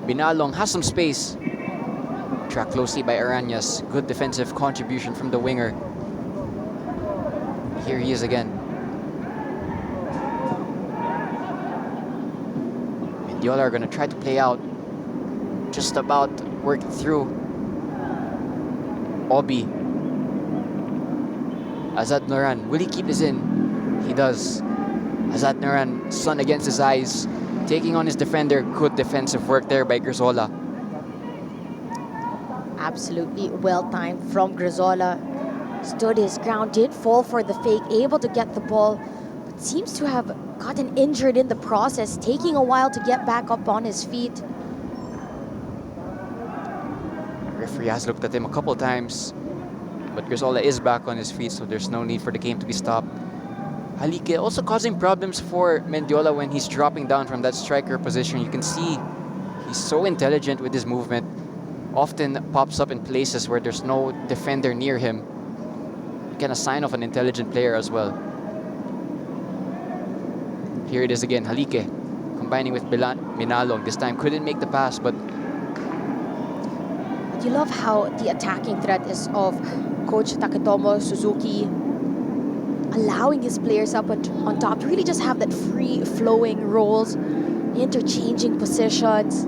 Binalong has some space. Tracked closely by Arañas. Good defensive contribution from the winger. Here he is again. Mendiola are going to try to play out. Just about working through. Obi. Azad Noran. Will he keep this in? He does. Azad Noran, sun against his eyes. Taking on his defender. Good defensive work there by Grizola. Absolutely well timed from Grizola. Stood his ground, did fall for the fake, able to get the ball, but seems to have gotten injured in the process, taking a while to get back up on his feet. Referee has looked at him a couple times, but Grizola is back on his feet, so there's no need for the game to be stopped. Halike also causing problems for Mendiola when he's dropping down from that striker position. You can see he's so intelligent with his movement. Often pops up in places where there's no defender near him. Again, a sign of an intelligent player as well. Here it is again, Halike combining with Binalong. This time couldn't make the pass, but You love how the attacking threat is of Coach Taketomo Suzuki, allowing his players up on top to really just have that free-flowing roles, interchanging positions.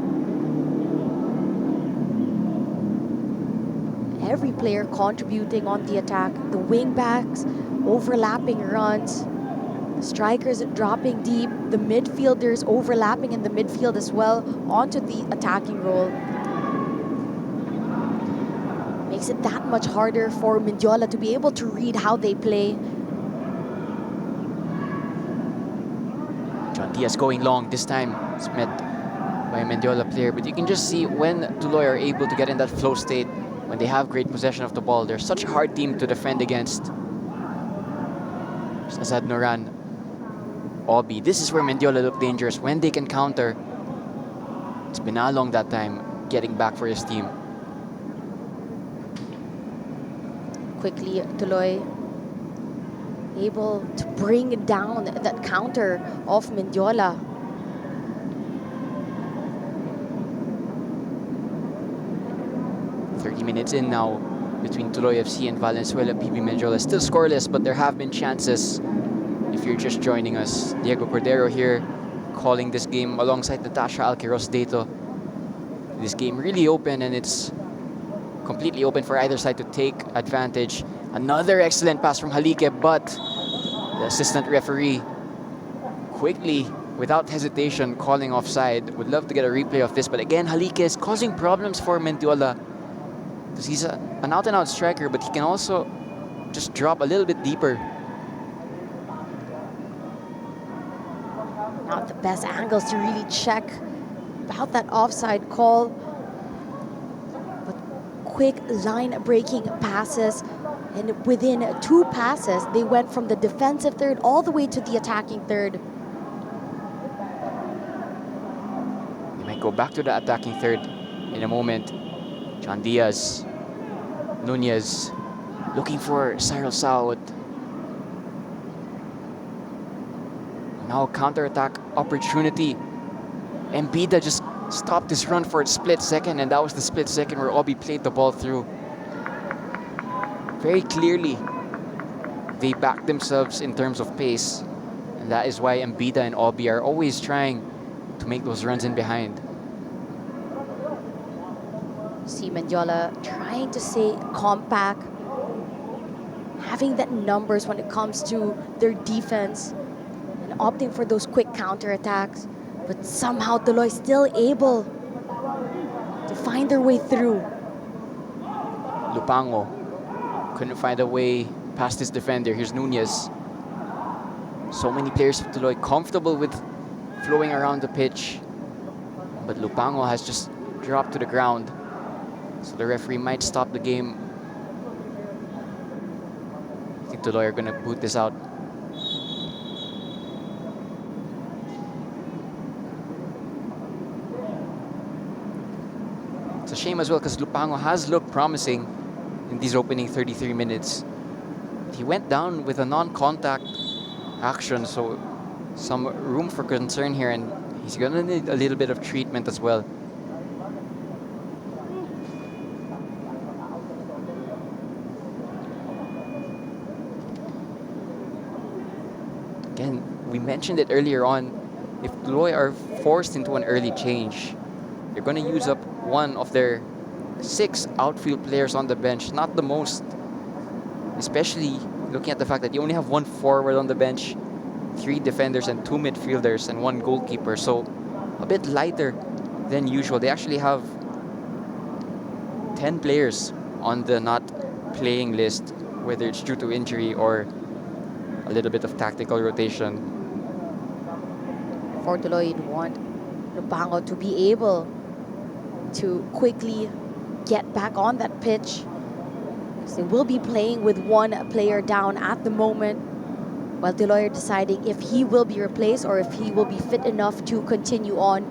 Every player contributing on the attack. The wing backs, overlapping runs. The strikers dropping deep. The midfielders overlapping in the midfield as well onto the attacking role. Makes it that much harder for Mendiola to be able to read how they play. John Diaz going long this time. It's met by a Mendiola player, but you can just see when Tuloy are able to get in that flow state, when they have great possession of the ball. They're such a hard team to defend against. Azad Noran, Obi. This is where Mendiola look dangerous, when they can counter. It's Binalong that time, getting back for his team. Quickly, Tuloy able to bring down that counter of Mendiola. Minutes in now between Tuloy FC and Valenzuela. PB Mendiola still scoreless, but there have been chances. If you're just joining us, Diego Cordero here calling this game alongside Natasha Alquiros Dato. This game really open, and it's completely open for either side to take advantage. Another excellent pass from Halike, but the assistant referee quickly, without hesitation, calling offside. Would love to get a replay of this, but again, Halike is causing problems for Mendiola. Because he's an out-and-out striker, but he can also just drop a little bit deeper. Not the best angles to really check about that offside call. But quick line-breaking passes. And within 2 passes, they went from the defensive third all the way to the attacking third. They might go back to the attacking third in a moment. John Diaz, Nunez, looking for Cyril Saud. Now counter-attack opportunity. Mbida just stopped his run for a split second, and that was the split second where Obi played the ball through. Very clearly, they back themselves in terms of pace, and that is why Mbida and Obi are always trying to make those runs in behind. See Mendiola trying to stay compact, having that numbers when it comes to their defense, and opting for those quick counterattacks. But somehow Tuloy still able to find their way through. Lupango couldn't find a way past his defender. Here's Nunez. So many players of Tuloy comfortable with flowing around the pitch. But Lupango has just dropped to the ground. So the referee might stop the game. I think Tuloy are going to boot this out. It's a shame as well because Lupango has looked promising in these opening 33 minutes. He went down with a non-contact action, so some room for concern here, and he's going to need a little bit of treatment as well. Again, we mentioned it earlier on, if Tuloy are forced into an early change, they're going to use up one of their 6 outfield players on the bench, not the most, especially looking at the fact that you only have 1 forward on the bench, 3 defenders and 2 midfielders and 1 goalkeeper, so a bit lighter than usual. They actually have 10 players on the not playing list, whether it's due to injury or a little bit of tactical rotation. For Tuloy, you'd want Lupango to be able to quickly get back on that pitch. So they will be playing with 1 player down at the moment, while Tuloy are deciding if he will be replaced or if he will be fit enough to continue on.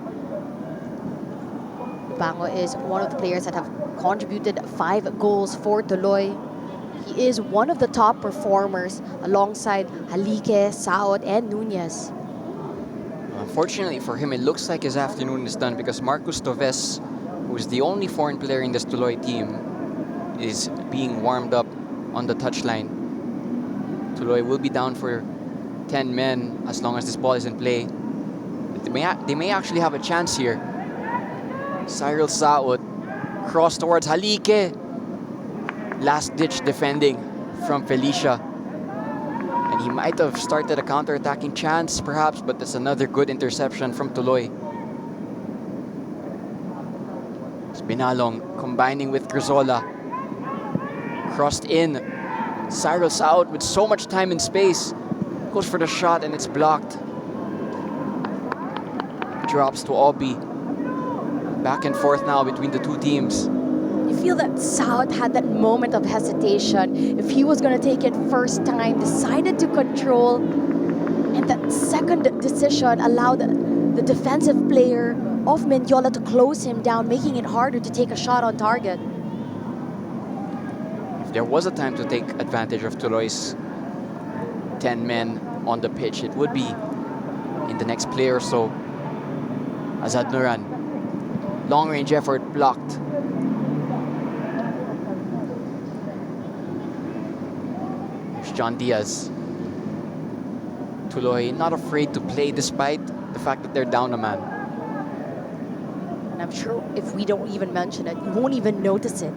Lupango is one of the players that have contributed 5 goals for Tuloy. He is one of the top performers alongside Halike, Saot, and Nunez. Unfortunately for him, it looks like his afternoon is done because Marcus Toves, who is the only foreign player in this Tuloy team, is being warmed up on the touchline. Tuloy will be down for 10 men as long as this ball is in play. But they may actually have a chance here. Cyril Saot, cross towards Halike. Last-ditch defending from Felicia. And he might have started a counter-attacking chance, perhaps, but that's another good interception from Tuloy. It's Binalong combining with Grizola. Crossed in. Cyril Saot with so much time and space. Goes for the shot and it's blocked. Drops to Obi. Back and forth now between the 2 teams. You feel that Saot had that moment of hesitation. If he was going to take it first time, decided to control, and that second decision allowed the defensive player of Mendiola to close him down, making it harder to take a shot on target. If there was a time to take advantage of Tuloy's 10 men on the pitch, it would be in the next play or so. Azad Nuran. Long-range effort blocked. John Diaz. Tuloy not afraid to play despite the fact that they're down a man. And I'm sure if we don't even mention it, you won't even notice it.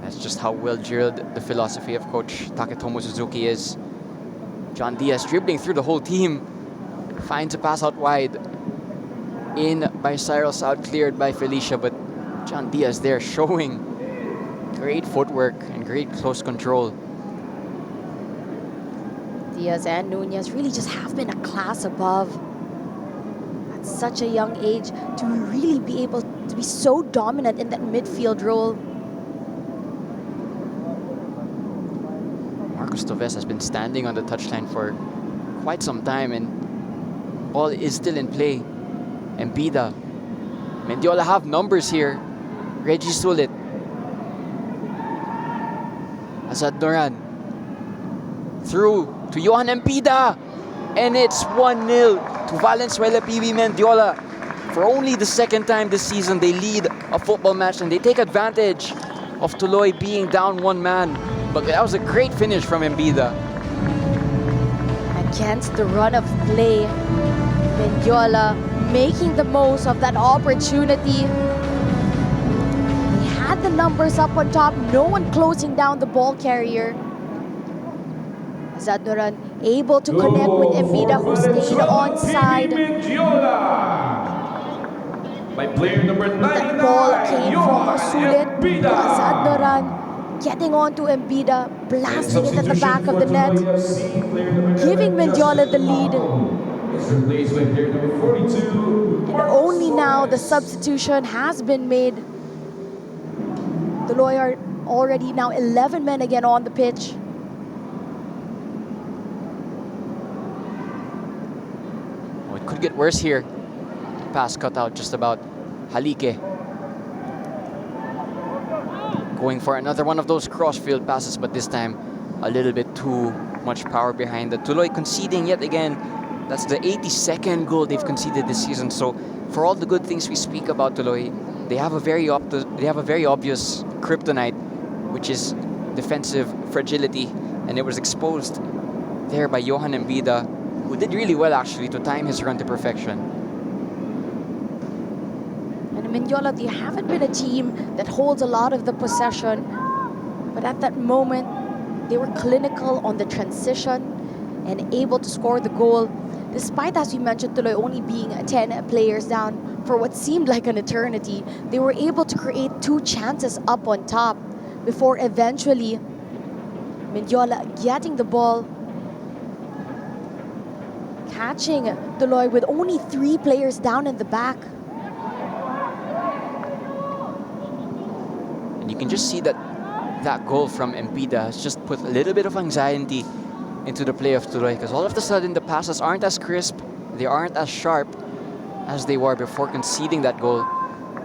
That's just how well drilled the philosophy of Coach Taketomo Suzuki is. John Diaz dribbling through the whole team. Finds a pass out wide. In by Cyril Saot, cleared by Felicia, but John Diaz there showing great footwork and great close control. Diaz and Nunez really just have been a class above. At such a young age, to really be able to be so dominant in that midfield role. Marcus Toves has been standing on the touchline for quite some time and ball is still in play. Embida. Mendiola have numbers here. Reggie Sulit. Azad Noran. Through to Johan Embida. And it's 1-0 to Valenzuela PB Mendiola. For only the 2nd time this season, they lead a football match and they take advantage of Tuloy being down 1 man. But that was a great finish from Embida. Against the run of play, Mendiola making the most of that opportunity. He had the numbers up on top, no one closing down the ball carrier. Azad Noran able to connect with Embida, who stayed onside. By player number 99, That ball came from Johan Sulit to Embida. Azad Noran. getting on to Embida, blasting it at the Substitution back of for the net, Tuloy FC, player number 11, giving Mendiola the lead. is replaced by player number 42. And only now the substitution has been made. Tuloy are already now 11 men again on the pitch. Oh, it could get worse here. Pass cut out just about. Halike going for another one of those cross-field passes, but this time a little bit too much power behind the Tuloy conceding yet again. That's the 82nd goal they've conceded this season. So for all the good things we speak about Tuloy, they have a very obvious kryptonite, which is defensive fragility, and it was exposed there by Johan Embida, who did really well actually to time his run to perfection. And Mendiola, they haven't been a team that holds a lot of the possession, but at that moment, they were clinical on the transition and able to score the goal. Despite, as we mentioned, Tuloy only being 10 players down for what seemed like an eternity, they were able to create 2 chances up on top before eventually Mendiola getting the ball, catching Tuloy with only 3 players down in the back. And you can just see that that goal from Embida has just put a little bit of anxiety into the play of Tuloy, because all of a sudden the passes aren't as crisp, they aren't as sharp as they were before conceding that goal.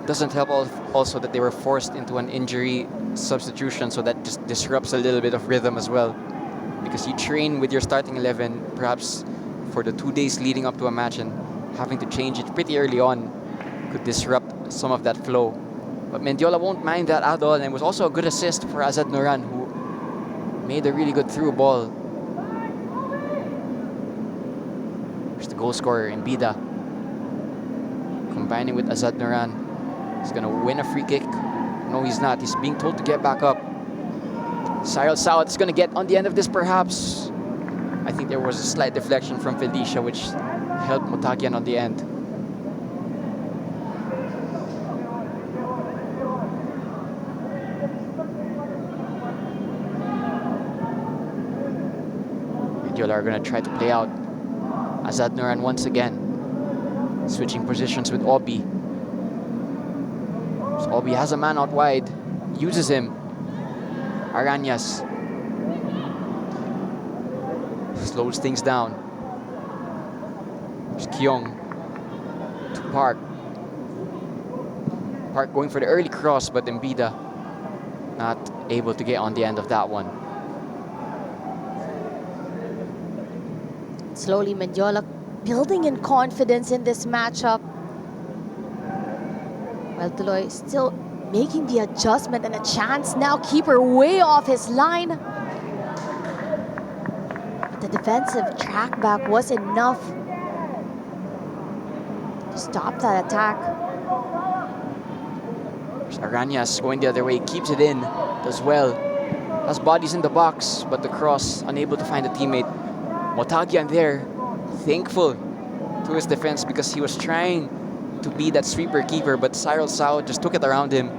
Doesn't help also that they were forced into an injury substitution, so that just disrupts a little bit of rhythm as well. Because you train with your starting 11 perhaps for the 2 days leading up to a match, and having to change it pretty early on could disrupt some of that flow. But Mendiola won't mind that at all, and it was also a good assist for Azad Nuran, who made a really good through ball. There's the goal scorer, Embida, combining with Azad Nuran. He's gonna win a free kick. No, he's not. He's being told to get back up. Cyril South is gonna get on the end of this, perhaps. I think there was a slight deflection from Felicia, which helped Motagian on the end. Mendiola are gonna try to play out Azad Nuran once again, switching positions with Obi. So Obi has a man out wide, uses him. Arañas slows things down. There's Kyong to Park. Park going for the early cross, but Embida not able to get on the end of that one. Slowly, Mendiola building in confidence in this matchup. Well, Tuloy still making the adjustment, and a chance now. Keeper way off his line. But the defensive track back was enough to stop that attack. There's Arañas going the other way, keeps it in, does well. Has bodies in the box, but the cross unable to find a teammate. Motagian there, thankful to his defense, because he was trying to be that sweeper keeper, but Cyril Sao just took it around him.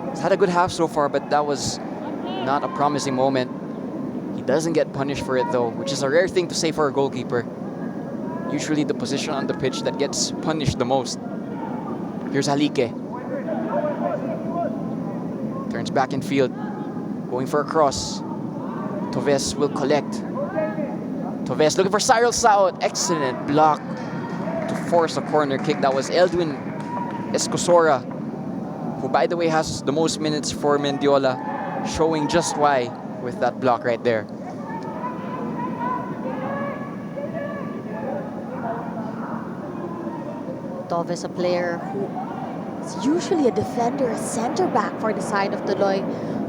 He's had a good half so far, but that was not a promising moment. He doesn't get punished for it though, which is a rare thing to say for a goalkeeper. Usually the position on the pitch that gets punished the most. Here's Halike. Turns back in field, going for a cross. Toves will collect. Toves looking for Cyril Sao. Excellent block to force a corner kick. That was Eldwin Escosora, who by the way has the most minutes for Mendiola, showing just why with that block right there. Toves, a player who is usually a defender, a center back for the side of Tuloy,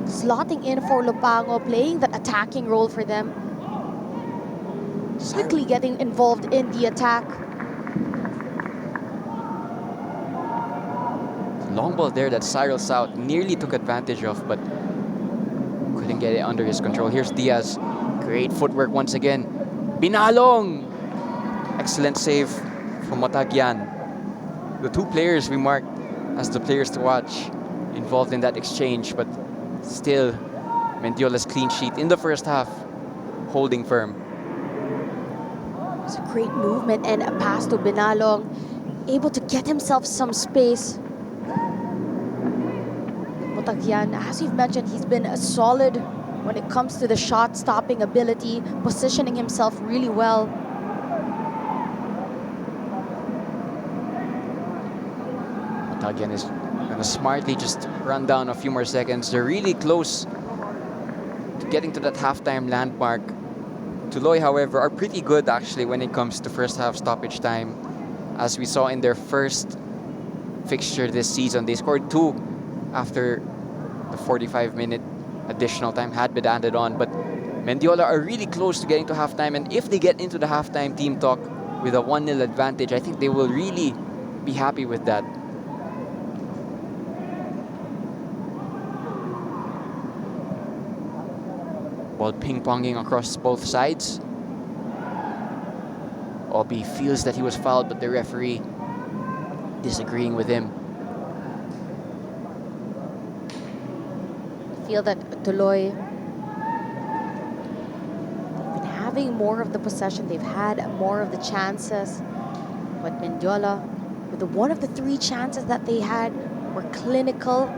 slotting in for Lopango, playing that attacking role for them, quickly getting involved in the attack. Long ball there that Cyril South nearly took advantage of, but couldn't get it under his control. Here's Diaz. Great footwork once again. Binalong! Excellent save from Motagian. The 2 players we marked as the players to watch involved in that exchange, but still Mendiola's clean sheet in the first half, holding firm. It's a great movement and a pass to Binalong, able to get himself some space. Mutagyan, as you've mentioned, he's been a solid when it comes to the shot stopping ability, positioning himself really well. Mutagyan is gonna smartly just run down a few more seconds. They're really close to getting to that halftime landmark. Tuloy, however, are pretty good actually when it comes to first half stoppage time. As we saw in their first fixture this season, they scored 2 after the 45-minute additional time had been added on. But Mendiola are really close to getting to halftime, and if they get into the halftime team talk with a 1-0 advantage, I think they will really be happy with that. Ball ping-ponging across both sides. Obi feels that he was fouled, but the referee disagreeing with him. I feel that Tuloy, they've been having more of the possession, they've had more of the chances, but Mendiola, with one of the 3 chances that they had, were clinical.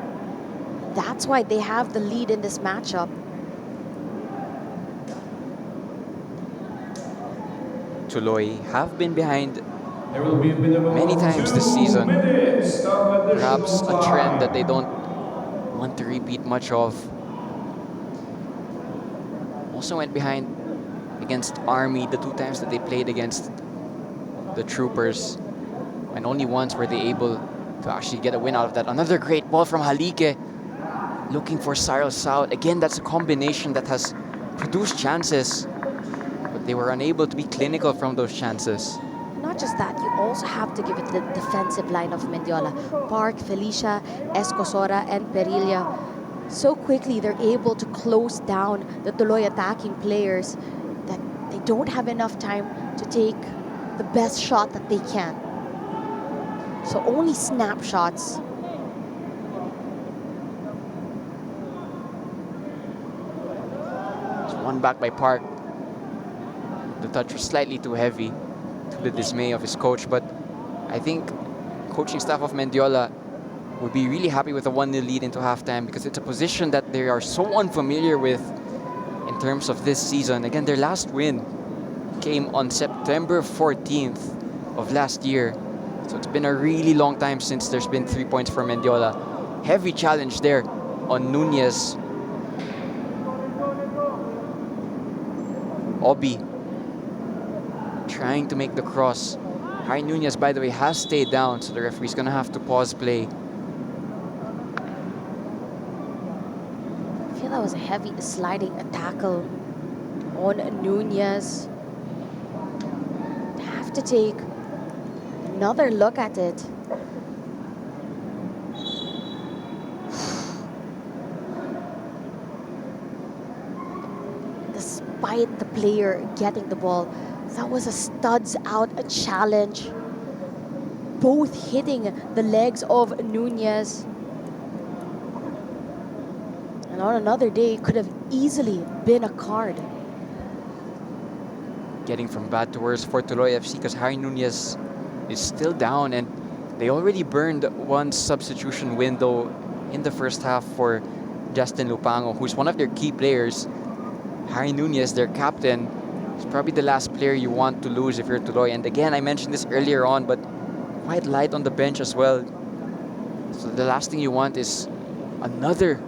That's why they have the lead in this matchup. Tuloy have been behind There will be a minimum many of times 2 this season. minutes of Perhaps additional a trend that time. they don't want to repeat much of. Also went behind against Army the 2 times that they played against the Troopers, and only once were they able to actually get a win out of that. Another great ball from Halike, looking for Cyril South. Again, that's a combination that has produced chances, but they were unable to be clinical from those chances. Not just that, you also have to give it the defensive line of Mendiola. Park, Felicia, Escosora, and Perilla. So quickly, they're able to close down the Tuloy attacking players that they don't have enough time to take the best shot that they can. So only snapshots. It's one back by Park. The touch was slightly too heavy, to the dismay of his coach, but I think coaching staff of Mendiola would be really happy with a 1-0 lead into halftime, because it's a position that they are so unfamiliar with in terms of this season. Again, their last win came on September 14th of last year. So it's been a really long time since there's been 3 points for Mendiola. Heavy challenge there on Nunez. Obi trying to make the cross. Harry Nunez, by the way, has stayed down, so the referee's gonna have to pause play. I feel that was a heavy sliding tackle on Nunez. Have to take another look at it. Despite the player getting the ball, that was a studs out a challenge. Both hitting the legs of Nunez. And on another day, it could have easily been a card. Getting from bad to worse for Tuloy FC, because Harry Nunez is still down, and they already burned one substitution window in the first half for Justin Lupango, who's one of their key players. Harry Nunez, their captain, is probably the last player you want to lose if you're Tuloy. And again, I mentioned this earlier on, but quite light on the bench as well. So the last thing you want is another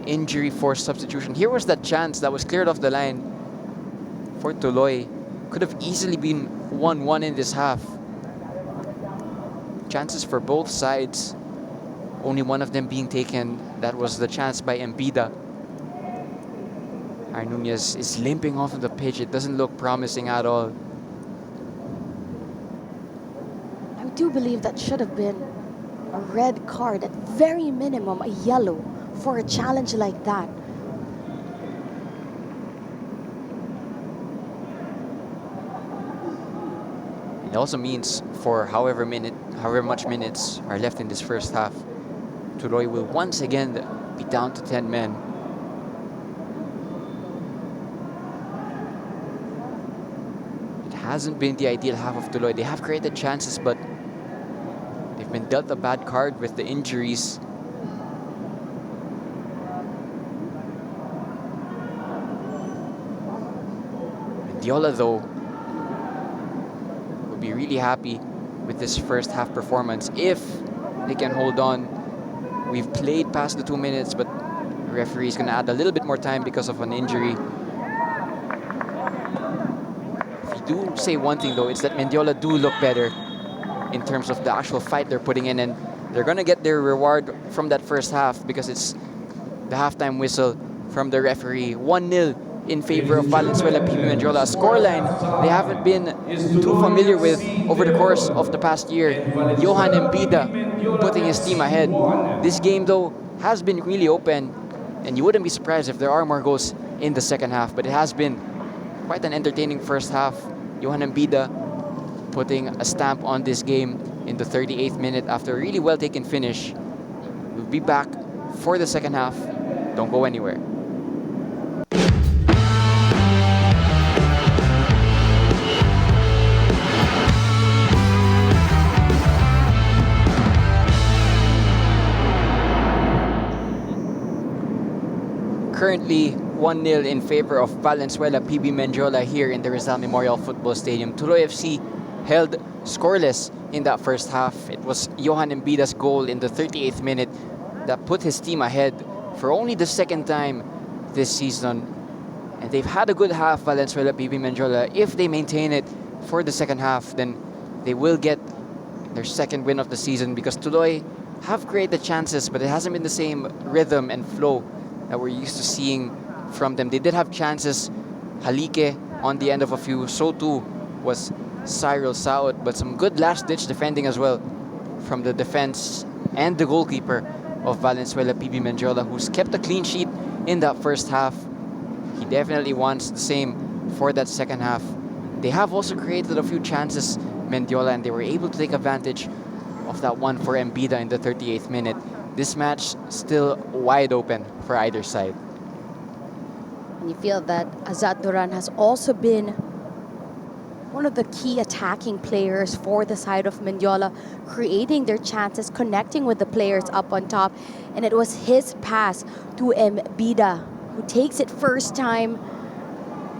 injury-forced substitution. Here was that chance that was cleared off the line for Tuloy. Could have easily been 1-1 in this half. Chances for both sides. Only one of them being taken. That was the chance by Embida. Harry Nunez is limping off of the pitch. It doesn't look promising at all. I do believe that should have been a red card, at very minimum a yellow, for a challenge like that. It also means for however much minutes are left in this first half, Tuloy will once again be down to 10 men. hasn't been the ideal half of Tuloy. They have created chances, but they've been dealt a bad card with the injuries. Mendiola, though, will be really happy with this first half performance if they can hold on. We've played past the 2 minutes, but the referee is going to add a little bit more time because of an injury. If you do say one thing, though, it's that Mendiola do look better in terms of the actual fight they're putting in, and they're going to get their reward from that first half because it's the halftime whistle from the referee. 1-0 in favor of Valenzuela PB Mendiola. A scoreline they haven't been too familiar with over the course of the past year. Johan Embida putting his team ahead. This game, though, has been really open, and you wouldn't be surprised if there are more goals in the second half, but it has been quite an entertaining first half. Johan Embida putting a stamp on this game in the 38th minute after a really well-taken finish. We'll be back for the second half. Don't go anywhere. Currently 1-0 in favor of Valenzuela PB Mendiola here in the Rizal Memorial Football Stadium. Tuloy FC held scoreless in that first half. It was Johan Embida's goal in the 38th minute that put his team ahead for only the second time this season. And they've had a good half, Valenzuela PB Mendiola. If they maintain it for the second half, then they will get their second win of the season, because Tuloy have created chances, but it hasn't been the same rhythm and flow that we're used to seeing from them. They did have chances. Halike on the end of a few. So too was Cyril Saot, but some good last-ditch defending as well from the defense and the goalkeeper of Valenzuela PB Mendiola, who's kept a clean sheet in that first half. He definitely wants the same for that second half. They have also created a few chances, Mendiola, and they were able to take advantage of that one for Embida in the 38th minute. This match still wide open for either side. And you feel that Azat Duran has also been one of the key attacking players for the side of Mendiola, creating their chances, connecting with the players up on top. And it was his pass to Embida, who takes it first time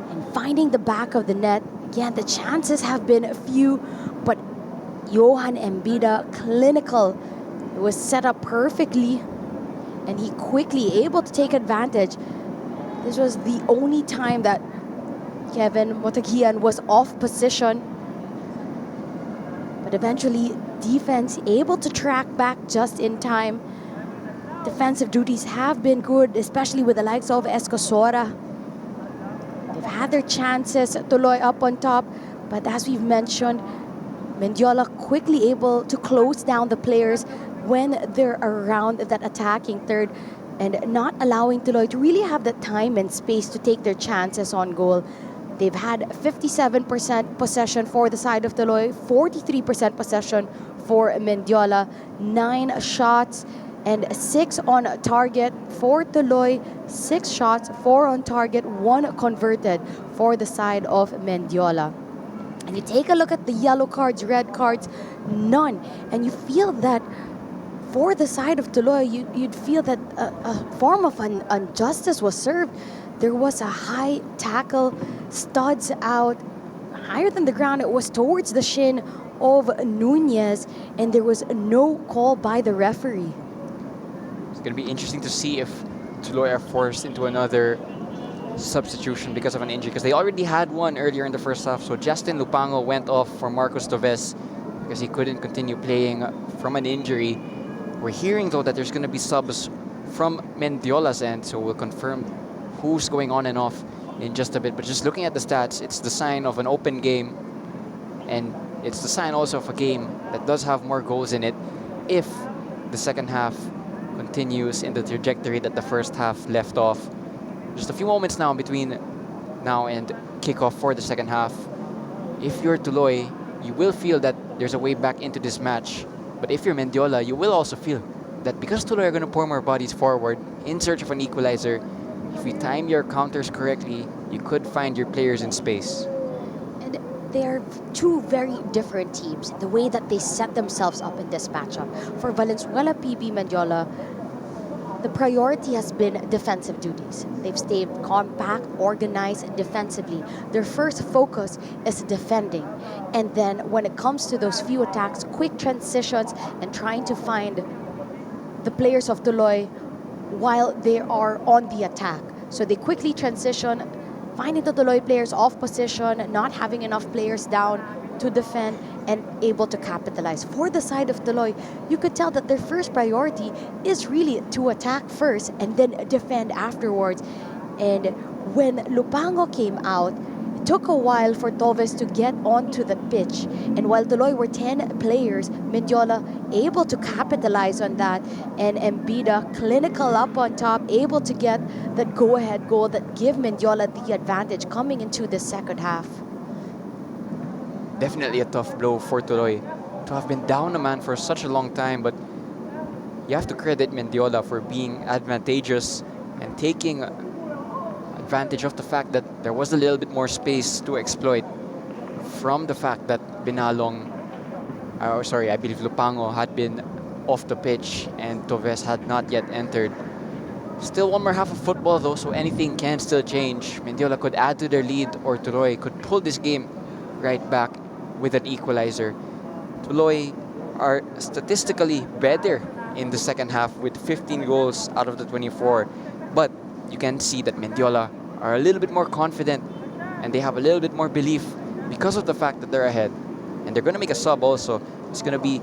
and finding the back of the net. Again, the chances have been few, but Johan Embida, clinical. It was set up perfectly, and he quickly able to take advantage. This was the only time that Kevin Motagian was off position, but eventually defense able to track back just in time. Defensive duties have been good, especially with the likes of Escosora. They've had their chances, Tuloy up on top, but as we've mentioned, Mendiola quickly able to close down the players when they're around that attacking third, and not allowing Tuloy to really have the time and space to take their chances on goal. They've had 57% possession for the side of Tuloy, 43% possession for Mendiola, 9 shots and 6 on target for Tuloy, 6 shots, 4 on target, 1 converted for the side of Mendiola. And you take a look at the yellow cards, red cards, none. And you feel that for the side of Tuloy, you'd feel that a form of injustice was served. There was a high tackle, studs out, higher than the ground. It was towards the shin of Nunez, and there was no call by the referee. It's going to be interesting to see if Tuloy are forced into another substitution because of an injury, because they already had one earlier in the first half. So Justin Lupango went off for Marcos Toves because he couldn't continue playing from an injury. We're hearing, though, that there's going to be subs from Mendiola's end, so we'll confirm who's going on and off in just a bit. But just looking at the stats, it's the sign of an open game, and it's the sign also of a game that does have more goals in it if the second half continues in the trajectory that the first half left off. Just a few moments now between now and kickoff for the second half. If you're Tuloy, you will feel that there's a way back into this match. But if you're Mendiola, you will also feel that because Tuloy are going to pour more bodies forward in search of an equalizer, if you time your counters correctly, you could find your players in space. And they're two very different teams, the way that they set themselves up in this matchup. For Valenzuela PB Mendiola, the priority has been defensive duties. They've stayed compact, organized defensively. Their first focus is defending. And then when it comes to those few attacks, quick transitions and trying to find the players of Tuloy while they are on the attack. So they quickly transition, finding the Tuloy players off position, not having enough players down to defend, and able to capitalize. For the side of Tuloy, you could tell that their first priority is really to attack first and then defend afterwards. And when Lupango came out, it took a while for Toves to get onto the pitch. And while Tuloy were 10 players, Mendiola able to capitalize on that. And Mbida, clinical up on top, able to get that go-ahead goal that give Mendiola the advantage coming into the second half. Definitely a tough blow for Tuloy to have been down a man for such a long time, but you have to credit Mendiola for being advantageous and taking advantage of the fact that there was a little bit more space to exploit from the fact that Binalong, I believe Lupango had been off the pitch and Toves had not yet entered. Still one more half of football though, so anything can still change. Mendiola could add to their lead or Tuloy could pull this game right back with an equalizer. Tuloy are statistically better in the second half with 15 goals out of the 24. But you can see that Mendiola are a little bit more confident and they have a little bit more belief because of the fact that they're ahead. And they're going to make a sub also. It's going to be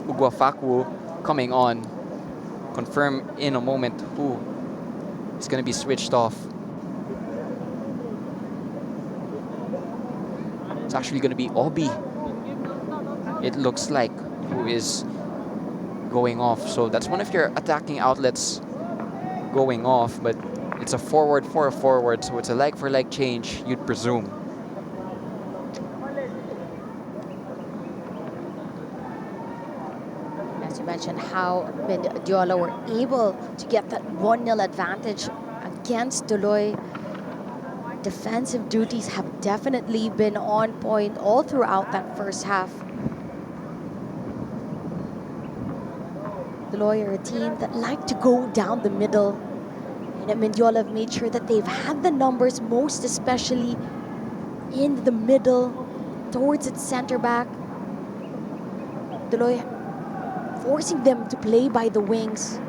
Ugwafaku coming on. Confirm in a moment who is going to be switched off. It's actually going to be Obi, it looks like, who is going off. So that's one of your attacking outlets going off, but it's a forward for a forward, so it's a like-for-like change, you'd presume. As you mentioned, how Mendiola were able to get that 1-0 advantage against Tuloy. Defensive duties have definitely been on point all throughout that first half. Tuloy are a team that like to go down the middle. And Mendiola have made sure that they've had the numbers, most especially in the middle, towards its center back. Tuloy forcing them to play by the wings.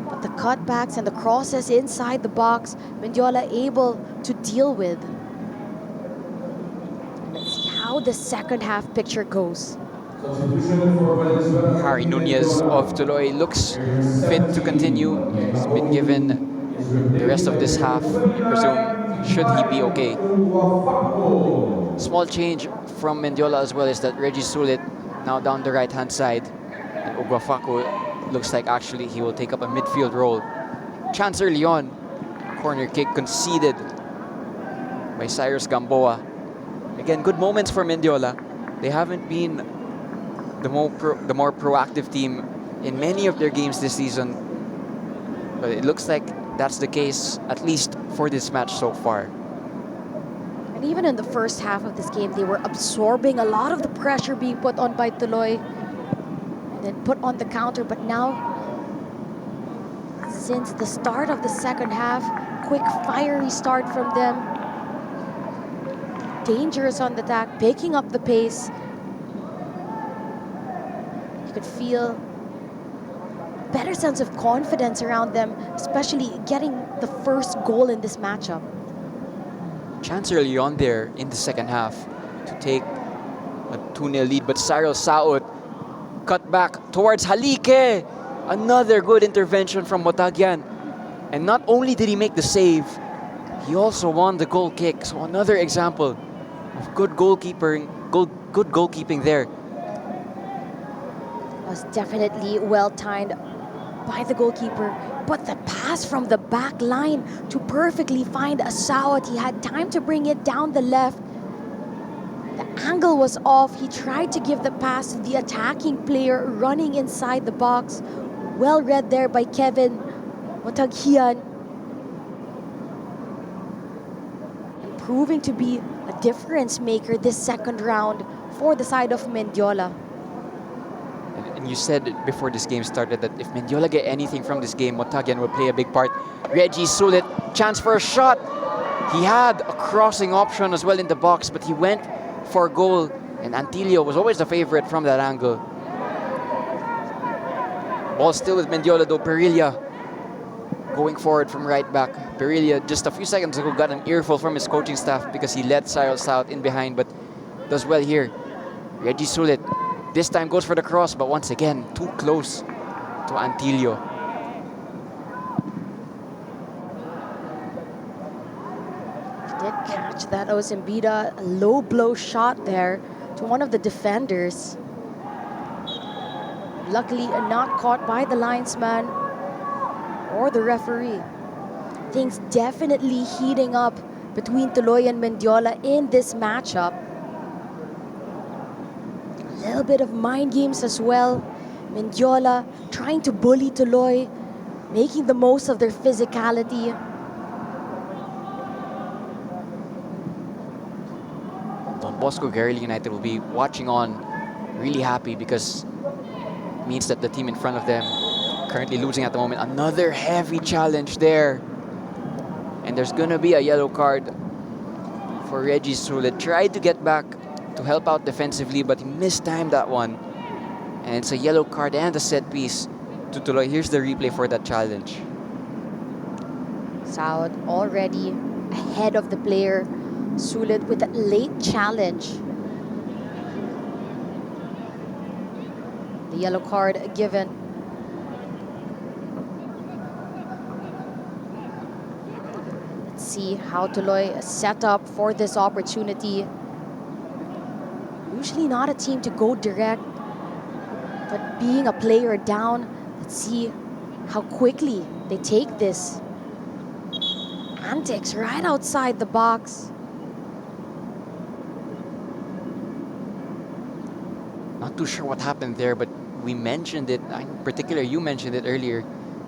But the cutbacks and the crosses inside the box, Mendiola able to deal with. Let's see how the second half picture goes. Harry Nunez of Tuloy looks fit to continue. He's been given the rest of this half, you presume, should he be okay. Small change from Mendiola as well is that Reggie Sulit now down the right-hand side. And Ugwafaku looks like actually he will take up a midfield role. Chance early on. Corner kick conceded by Cyrus Gamboa. Again, good moments for Mendiola. They haven't been the more proactive team in many of their games this season. But it looks like that's the case, at least for this match so far. And even in the first half of this game, they were absorbing a lot of the pressure being put on by Tuloy and then put on the counter. But now, since the start of the second half, quick fiery start from them. Dangerous on the attack, picking up the pace. You could feel a better sense of confidence around them, especially getting the first goal in this matchup. Chance early on there in the second half to take a 2-0 lead, but Cyril Saot cut back towards Halike. Another good intervention from Motagyan. And not only did he make the save, he also won the goal kick. So another example of good goalkeeping there. It was definitely well timed by the goalkeeper, but the pass from the back line to perfectly find Asawat. He had time to bring it down the left. The angle was off. He tried to give the pass to the attacking player running inside the box. Well read there by Kevin Motaghian. And proving to be a difference maker this second round for the side of Mendiola. And you said it before this game started that if Mendiola get anything from this game, Montagian will play a big part. Reggie Sulit, chance for a shot. He had a crossing option as well in the box, but he went for a goal. And Antilio was always the favorite from that angle. Ball still with Mendiola though. Perilla going forward from right back. Perilla just a few seconds ago got an earful from his coaching staff because he let Cyril South in behind, but does well here. Reggie Sulit this time goes for the cross, but once again too close to Antilio. Did catch that. That was Embida, a low blow shot there to one of the defenders. Luckily not caught by the linesman or the referee. Things definitely heating up between Tuloy and Mendiola in this matchup. A little bit of mind games as well. Mendiola trying to bully Tuloy, making the most of their physicality. Don Bosco Garrili United will be watching on really happy because it means that the team in front of them currently losing at the moment. Another heavy challenge there. And there's gonna be a yellow card for Reggie Sulit. Tried to get back to help out defensively, but he mistimed that one. And it's a yellow card and a set piece to Tuloy. Here's the replay for that challenge. South already ahead of the player. Sulit with a late challenge. The yellow card given. Let's see how Tuloy set up for this opportunity. Usually not a team to go direct, but being a player down, let's see how quickly they take this. Antics right outside the box. Not too sure what happened there, but we mentioned it, in particular you mentioned it earlier,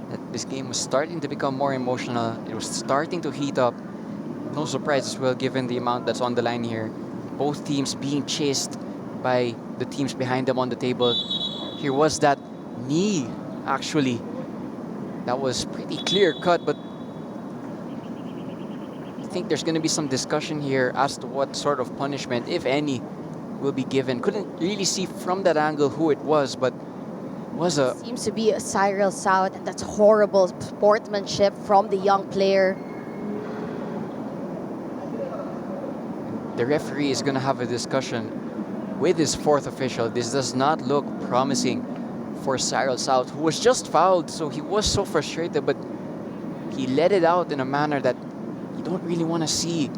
that this game was starting to become more emotional. It was starting to heat up. No surprise as well, given the amount that's on the line here. Both teams being chased by the teams behind them on the table. Here was that knee, actually. That was pretty clear cut, but I think there's going to be some discussion here as to what sort of punishment, if any, will be given. Couldn't really see from that angle who it was, but was a... Seems to be a Cyril South, and that's horrible sportsmanship from the young player. The referee is going to have a discussion with his fourth official. This does not look promising for Cyril South, who was just fouled, so he was so frustrated, but he let it out in a manner that you don't really want to see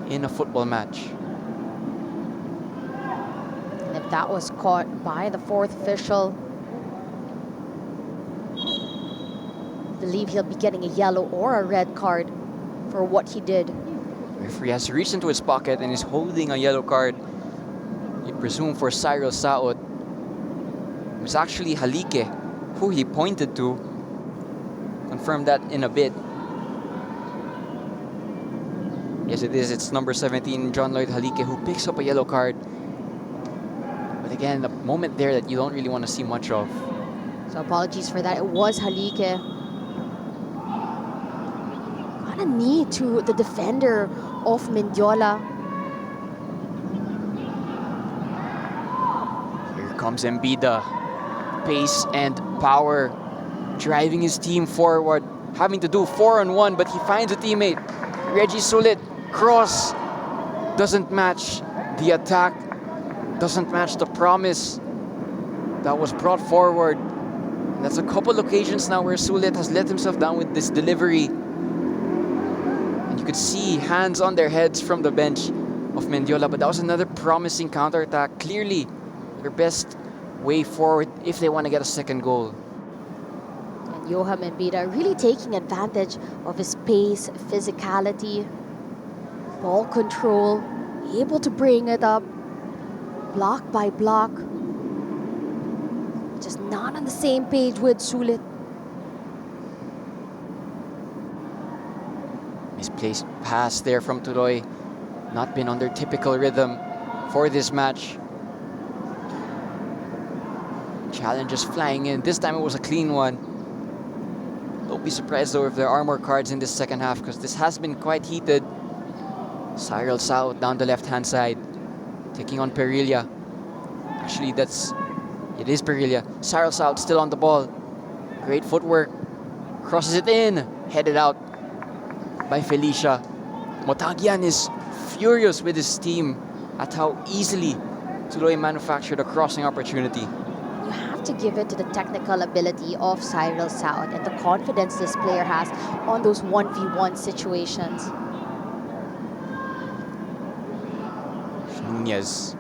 in a football match. And if that was caught by the fourth official, I believe he'll be getting a yellow or a red card for what he did. Referee has reached into his pocket and is holding a yellow card, you presume for Cyril Saot. It was actually Halike who he pointed to. Confirm that in a bit. Yes, it is. It's number 17, John Lloyd Halike, who picks up a yellow card. But again, the moment there that you don't really want to see much of. So apologies for that. It was Halike. Got a knee to the defender of Mendiola. Here comes Embida. Pace and power, driving his team forward, having to do 4-on-1, but he finds a teammate. Reggie Sulit, cross, doesn't match the attack, doesn't match the promise that was brought forward. And that's a couple occasions now where Sulit has let himself down with this delivery. And you could see hands on their heads from the bench of Mendiola, but that was another promising counterattack. Clearly, their best way forward if they want to get a second goal. And Johan Embida really taking advantage of his pace, physicality, ball control, able to bring it up block by block. Just not on the same page with Sulit. Misplaced pass there from Tuloy. not been on their typical rhythm for this match. Challenges flying in. This time it was a clean one. Don't be surprised though if there are more cards in this second half, because this has been quite heated. Cyril Sao down the left-hand side, taking on Perilla. Actually, it is Perilla. Cyril Sao still on the ball. Great footwork. Crosses it in. Headed out by Felicia. Motagian is furious with his team at how easily Tuloy manufactured a crossing opportunity. You have to give it to the technical ability of Cyril Sao and the confidence this player has on those 1v1 situations. Nunez.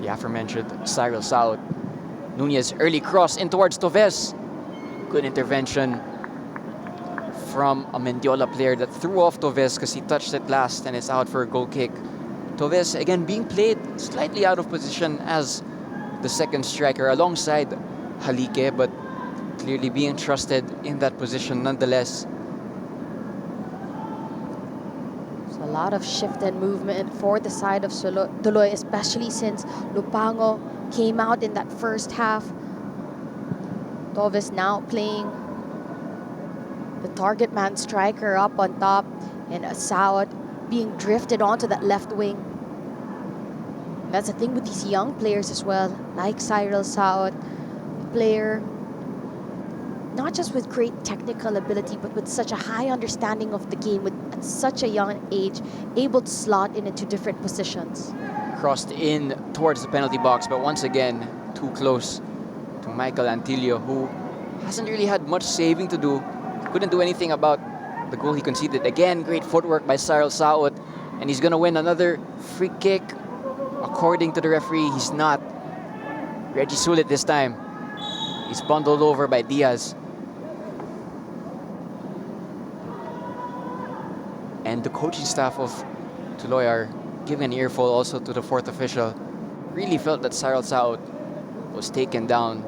The aforementioned Cyril Sao. Nunez early cross in towards Toves. Good intervention from a Mendiola player that threw off Toves because he touched it last and it's out for a goal kick. Toves again being played slightly out of position as the second striker alongside Halike, but clearly being trusted in that position nonetheless. So a lot of shift and movement for the side of Tuloy, especially since Lupango came out in that first half. Toves now playing the target man striker up on top, and Sao being drifted onto that left wing. That's the thing with these young players as well, like Cyril Sao, player not just with great technical ability, but with such a high understanding of the game, at such a young age, able to slot into different positions. Crossed in towards the penalty box, but once again, too close to Michael Antilio, who hasn't really had much saving to do. Couldn't do anything about the goal he conceded. Again, great footwork by Cyril Sao, and he's going to win another free kick. According to the referee, he's not. Reggie Sulit this time. He's bundled over by Diaz. And the coaching staff of Tuloy are giving an earful also to the fourth official. Really felt that Cyril Sao was taken down.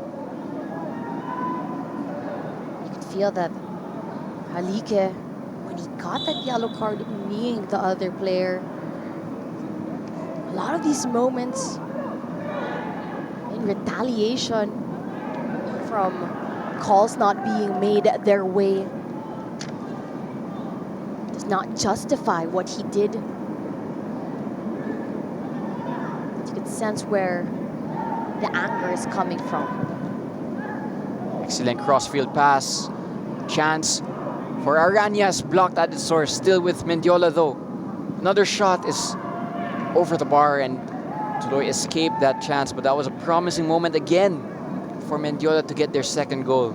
You could feel that Halike, when he got that yellow card, kneeing the other player. A lot of these moments in retaliation from calls not being made their way does not justify what he did. But you can sense where the anger is coming from. Excellent crossfield pass. Chance for Arañas, blocked at the source. Still with Mendiola though. Another shot is over the bar and Tuloy escaped that chance, but that was a promising moment again for Mendiola to get their second goal.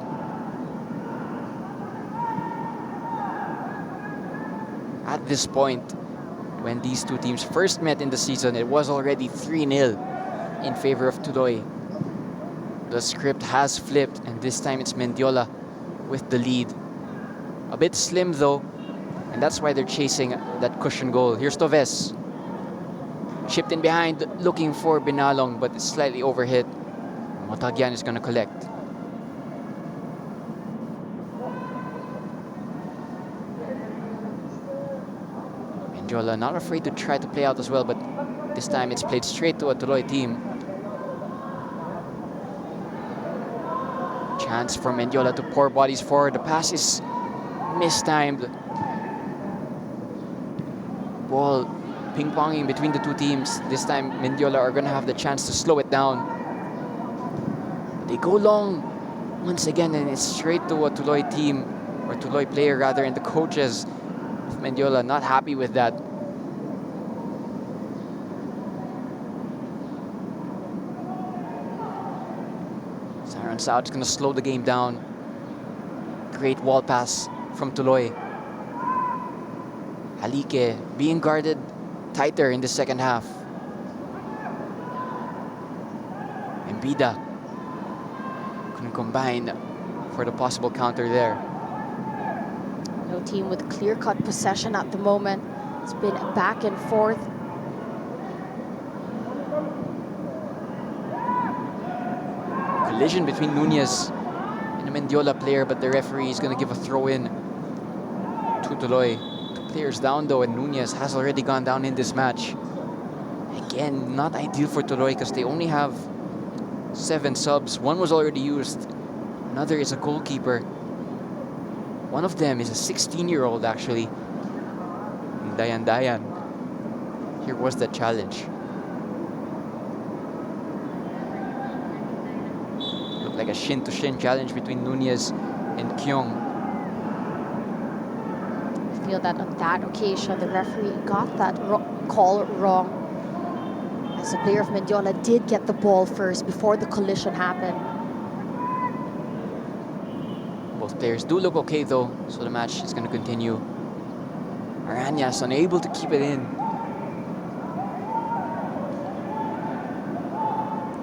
At this point, when these two teams first met in the season, it was already 3-0 in favor of Tuloy. The script has flipped, and this time it's Mendiola with the lead. A bit slim though, and that's why they're chasing that cushion goal. Here's Toves. Chipped in behind, looking for Binalong, but it's slightly overhit. Motagian is going to collect. Mendiola not afraid to try to play out as well, but this time it's played straight to a Tuloy team. Chance for Mendiola to pour bodies forward. The pass is mistimed. Ball ping-ponging between the two teams. This time Mendiola are going to have the chance to slow it down. They go long once again, and it's straight to a Tuloy team, or Tuloy player rather, and the coaches of Mendiola not happy with that. Cyril Sao is going to slow the game down. Great wall pass from Tuloy. Halike being guarded tighter in the second half. Embida couldn't combine for the possible counter there. No team with clear-cut possession at the moment. It's been back and forth. Collision between Nunez and a Mendiola player, but the referee is going to give a throw-in to Tuloy to players down though, and Nunez has already gone down in this match. Again, not ideal for Tuloy because they only have 7 subs. One was already used. Another is a goalkeeper. One of them is a 16-year-old actually. Dayan. Here was the challenge. Looked like a shin-to-shin challenge between Nunez and Kyung. I feel that on that occasion, the referee got that call wrong, as the player of Mendiola did get the ball first before the collision happened. Both players do look okay though, so the match is going to continue. Arañas unable to keep it in.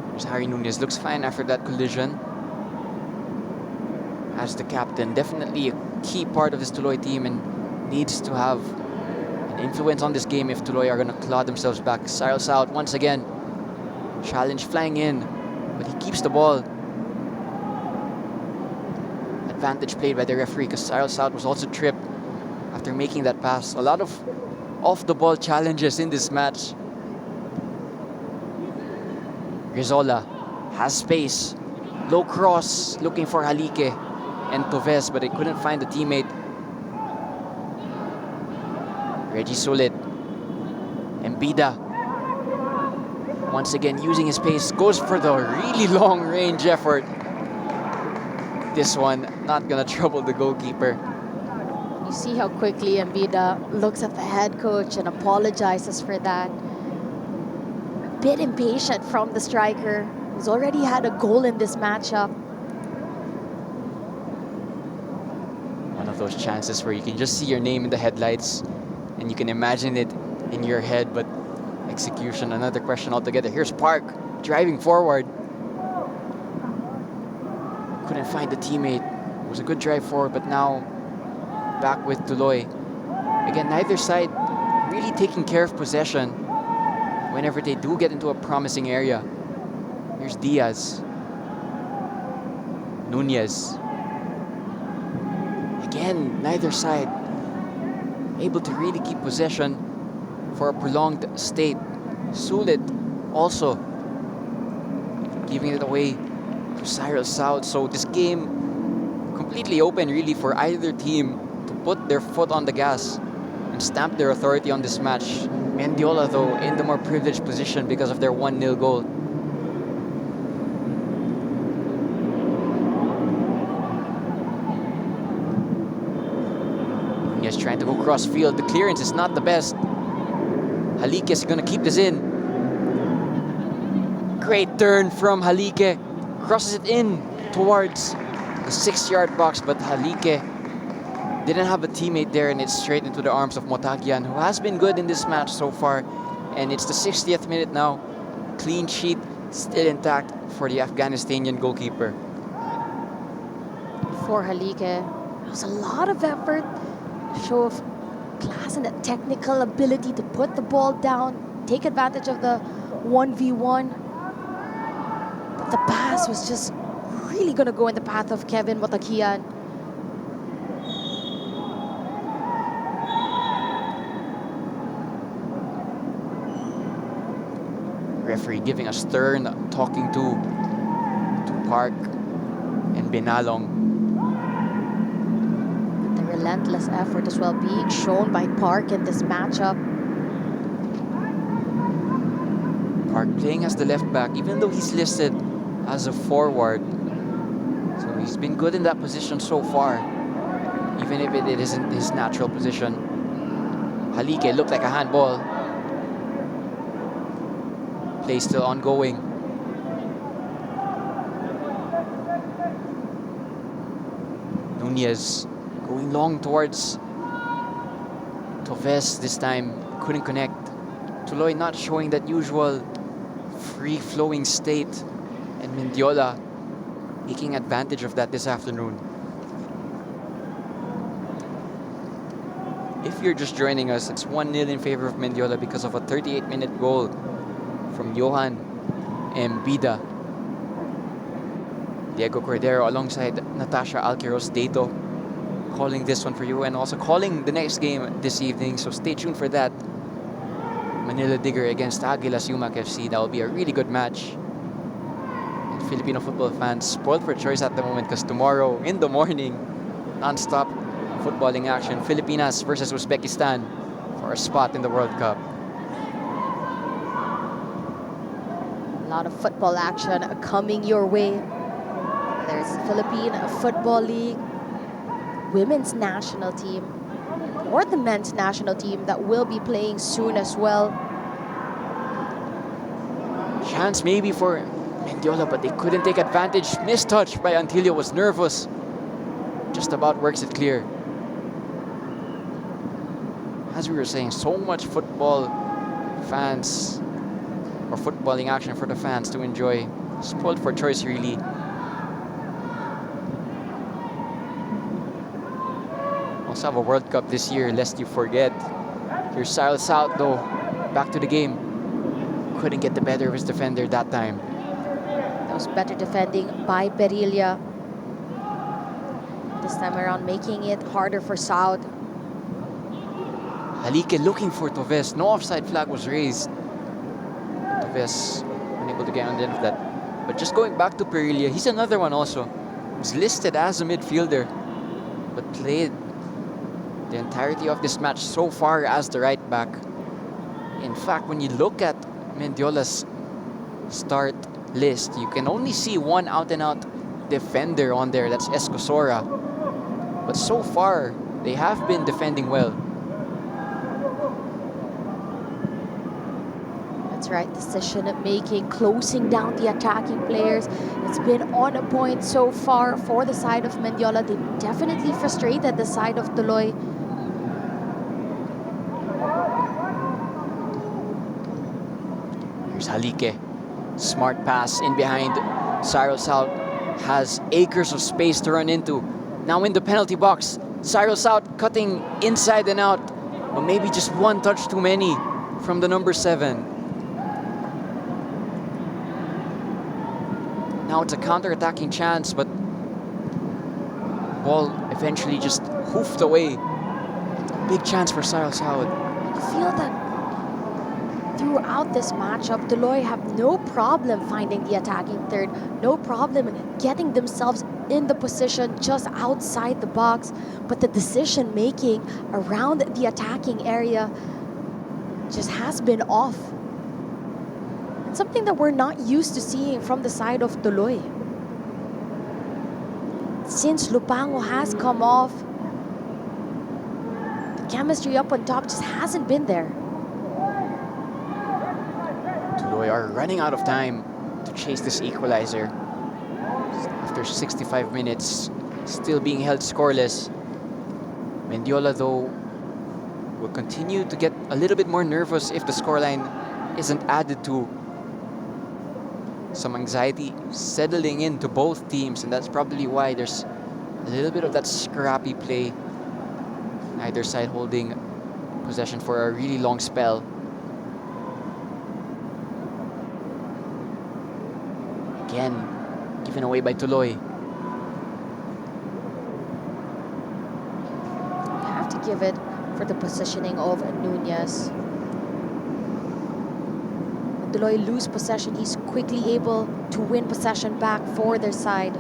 There's Harry Nunez, looks fine after that collision. As the captain, definitely a key part of this Tuloy team and needs to have an influence on this game if Tuloy are going to claw themselves back. Cyril South once again, challenge flying in, but he keeps the ball. Advantage played by the referee because Cyril South was also tripped after making that pass. A lot of off-the-ball challenges in this match. Rizola has space. Low cross, looking for Halike and Toves, but they couldn't find the teammate. Reggie Sulit. Embida. Once again, using his pace, goes for the really long-range effort. This one, not gonna trouble the goalkeeper. You see how quickly Embida looks at the head coach and apologizes for that. A bit impatient from the striker, who's already had a goal in this matchup. One of those chances where you can just see your name in the headlights and you can imagine it in your head, but execution, another question altogether. Here's Park driving forward. Couldn't find the teammate. It was a good drive forward, but now back with Tuloy. Again, neither side really taking care of possession whenever they do get into a promising area. Here's Diaz. Nunez. Again, neither side able to really keep possession for a prolonged state. Sulit also giving it away to Cyril South. So this game completely open really for either team to put their foot on the gas and stamp their authority on this match. Mendiola though in the more privileged position because of their 1-0 goal. Nunez trying to go cross field. The clearance is not the best. Halike is going to keep this in. Great turn from Halike. Crosses it in towards the 6-yard box, but Halike didn't have a teammate there, and it's straight into the arms of Motagian, who has been good in this match so far. And it's the 60th minute now. Clean sheet still intact for the Afghanistanian goalkeeper. For Halike, it was a lot of effort, a show of class and a technical ability to put the ball down, take advantage of the 1v1. But the pass was just really going to go in the path of Kevin Motakian. Referee giving a stern talking to Park and Benalong. The relentless effort as well being shown by Park in this matchup. Park playing as the left back, even though he's listed as a forward. So he's been good in that position so far, even if it isn't his natural position. Halike looked like a handball. Play still ongoing. Nunez going long towards Toves this time. Couldn't connect. Tuloy not showing that usual free-flowing state, and Mendiola taking advantage of that this afternoon. If you're just joining us, it's 1-0 in favor of Mendiola because of a 38-minute goal from Johan Embida. Diego Cordero alongside Natasha Alquiros Dato calling this one for you and also calling the next game this evening. So stay tuned for that. Manila Digger against Aguilas Yumac FC. That will be a really good match. And Filipino football fans spoiled for choice at the moment because tomorrow in the morning, non-stop footballing action. Filipinas versus Uzbekistan for a spot in the World Cup. A lot of football action coming your way. There's Philippine Football League, women's national team, or the men's national team that will be playing soon as well. Chance maybe for Mendiola, but they couldn't take advantage. Missed touch by Antilio, was nervous. Just about works it clear. As we were saying, so much football fans or footballing action for the fans to enjoy. Spoiled for choice, really. Also have a World Cup this year, lest you forget. Here's Cyril South, though, back to the game. Couldn't get the better of his defender that time. That was better defending by Berilla. This time around, making it harder for South. Halike looking for Toves. No offside flag was raised. Toves unable to get on the end of that. But just going back to Berilla, he's another one also. He's listed as a midfielder, but played the entirety of this match so far as the right back. In fact, when you look at Mendiola's start list, you can only see one out-and-out defender on there. That's Escosora. But so far, they have been defending well. That's right, decision making, closing down the attacking players. It's been on a point so far for the side of Mendiola. They definitely frustrated the side of Tuloy. Here's Halike. Smart pass in behind. Cyril South has acres of space to run into. Now in the penalty box. Cyril South cutting inside and out. But maybe just one touch too many from the number 7. Now it's a counter-attacking chance, but ball eventually just hoofed away. Big chance for Cyril South. I feel that throughout this matchup, Tuloy have no problem finding the attacking third, no problem getting themselves in the position just outside the box, but the decision making around the attacking area just has been off. It's something that we're not used to seeing from the side of Tuloy. Since Lupango has come off, the chemistry up on top just hasn't been there. Tuloy are running out of time to chase this equalizer. After 65 minutes, still being held scoreless. Mendiola, though, will continue to get a little bit more nervous if the scoreline isn't added to. Some anxiety settling into both teams, and that's probably why there's a little bit of that scrappy play. Neither side holding possession for a really long spell. Again, given away by Tuloy. You have to give it for the positioning of Nunez. When Tuloy lose possession, he's quickly able to win possession back for their side.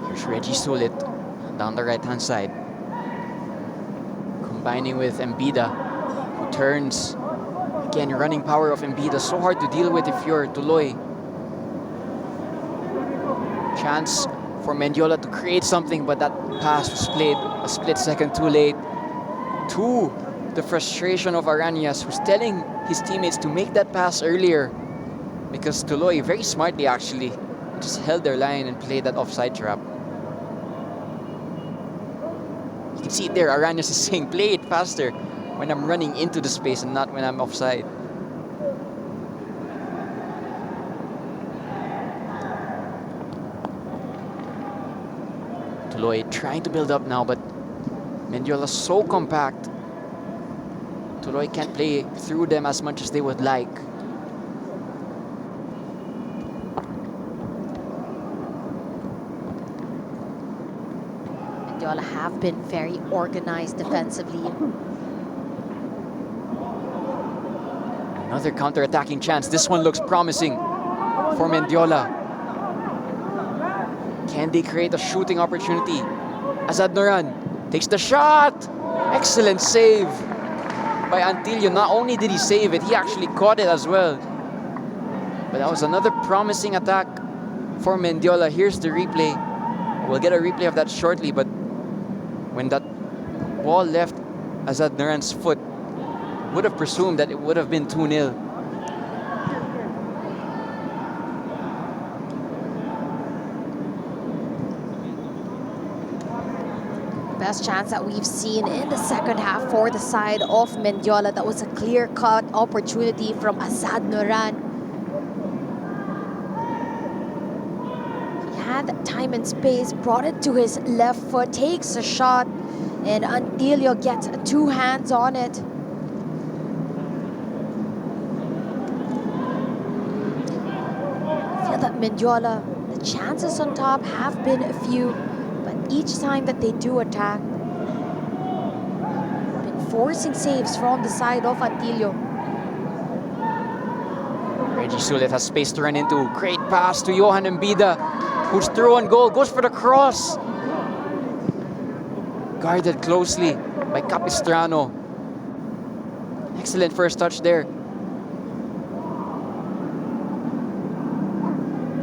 Here's Reggie Sulit down the right-hand side. Combining with Embida, who turns. Again, running power of Embida, so hard to deal with if you're Tuloy. Chance for Mendiola to create something, but that pass was played a split second too late. To the frustration of Arañas, who's telling his teammates to make that pass earlier. Because Tuloy, very smartly actually, just held their line and played that offside trap. You can see it there, Arañas is saying, play it faster when I'm running into the space and not when I'm offside. Tuloy trying to build up now, but Mendiola so compact. Tuloy can't play through them as much as they would like. Mendiola have been very organized defensively. Another counter-attacking chance. This one looks promising for Mendiola. Can they create a shooting opportunity? Azad Noran takes the shot. Excellent save by Antilio. Not only did he save it, he actually caught it as well. But that was another promising attack for Mendiola. Here's the replay. We'll get a replay of that shortly, but when that ball left Azad Noran's foot, would have presumed that it would have been 2-0. Best chance that we've seen in the second half for the side of Mendiola. That was a clear-cut opportunity from Azad Noran. He had time and space, brought it to his left foot, takes a shot, and Antilio gets two hands on it. I feel that Mendiola, the chances on top have been a few, but each time that they do attack, been forcing saves from the side of Antilio. Reggie Sulit has space to run into. Great pass to Johan Embida, who's through on goal, goes for the cross. Guarded closely by Capistrano. Excellent first touch there.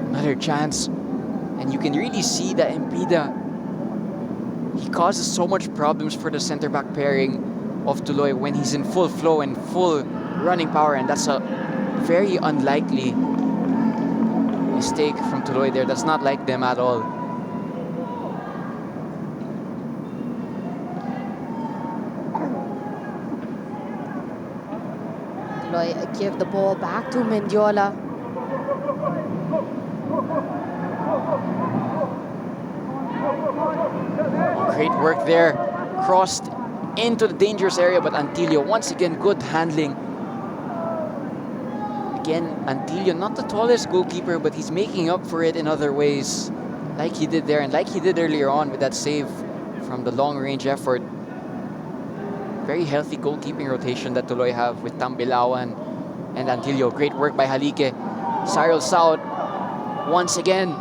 Another chance. And you can really see that Embida, he causes so much problems for the center-back pairing of Tuloy when he's in full flow and full running power, and that's a very unlikely mistake from Tuloy there. That's not like them at all. Tuloy give the ball back to Mendiola. Great work there. Crossed into the dangerous area, but Antilio, once again, good handling. Again, Antilio, not the tallest goalkeeper, but he's making up for it in other ways, like he did there and like he did earlier on with that save from the long-range effort. Very healthy goalkeeping rotation that Tuloy have with Tambilawan and Antilio. Great work by Halike. Cyril South, once again.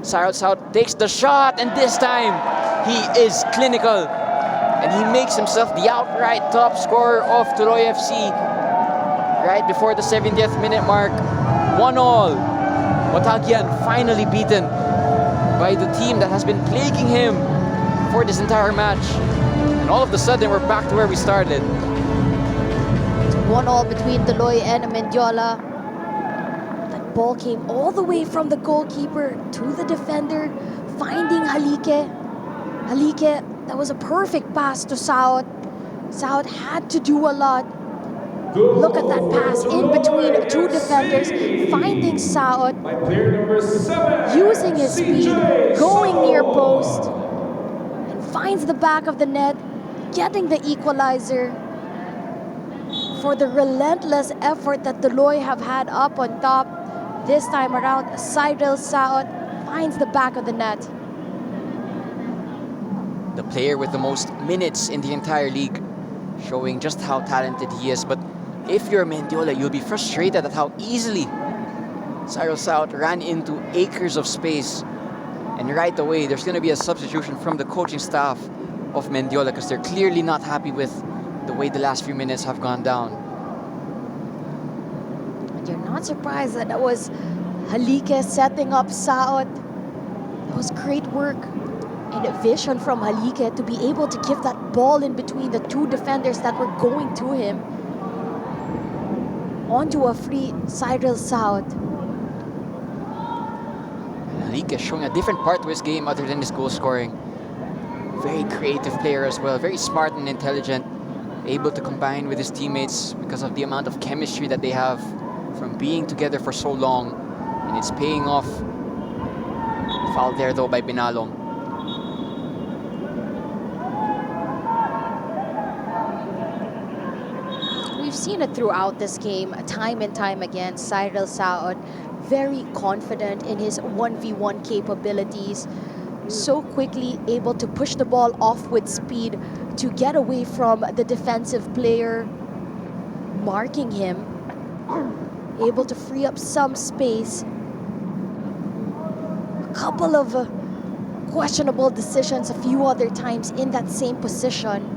Cyril South takes the shot, and this time he is clinical. And he makes himself the outright top scorer of Tuloy FC right before the 70th minute mark. 1-1. Batagian finally beaten by the team that has been plaguing him for this entire match. And all of a sudden, we're back to where we started. 1-1 between Tuloy and Mendiola. That ball came all the way from the goalkeeper to the defender, finding Halike. Halike, that was a perfect pass to South. South had to do a lot. Look at that pass in between two defenders, finding South, using his speed, going near post, and finds the back of the net, getting the equalizer. For the relentless effort that Tuloy have had up on top, this time around, Cyril South finds the back of the net. The player with the most minutes in the entire league, showing just how talented he is. But if you're Mendiola, you'll be frustrated at how easily Cyril South ran into acres of space. And right away, there's going to be a substitution from the coaching staff of Mendiola because they're clearly not happy with the way the last few minutes have gone down. And you're not surprised that that was Halike setting up South. That was great work and a vision from Halike to be able to give that ball in between the two defenders that were going to him onto a free Cyril South. Halike is showing a different part to his game other than his goal scoring. Very creative player as well, very smart and intelligent, able to combine with his teammates because of the amount of chemistry that they have from being together for so long, and it's paying off. Foul there though by Binalong. We've seen it throughout this game, time and time again. Cyril South, very confident in his 1v1 capabilities, so quickly able to push the ball off with speed to get away from the defensive player marking him, able to free up some space. A couple of questionable decisions a few other times in that same position.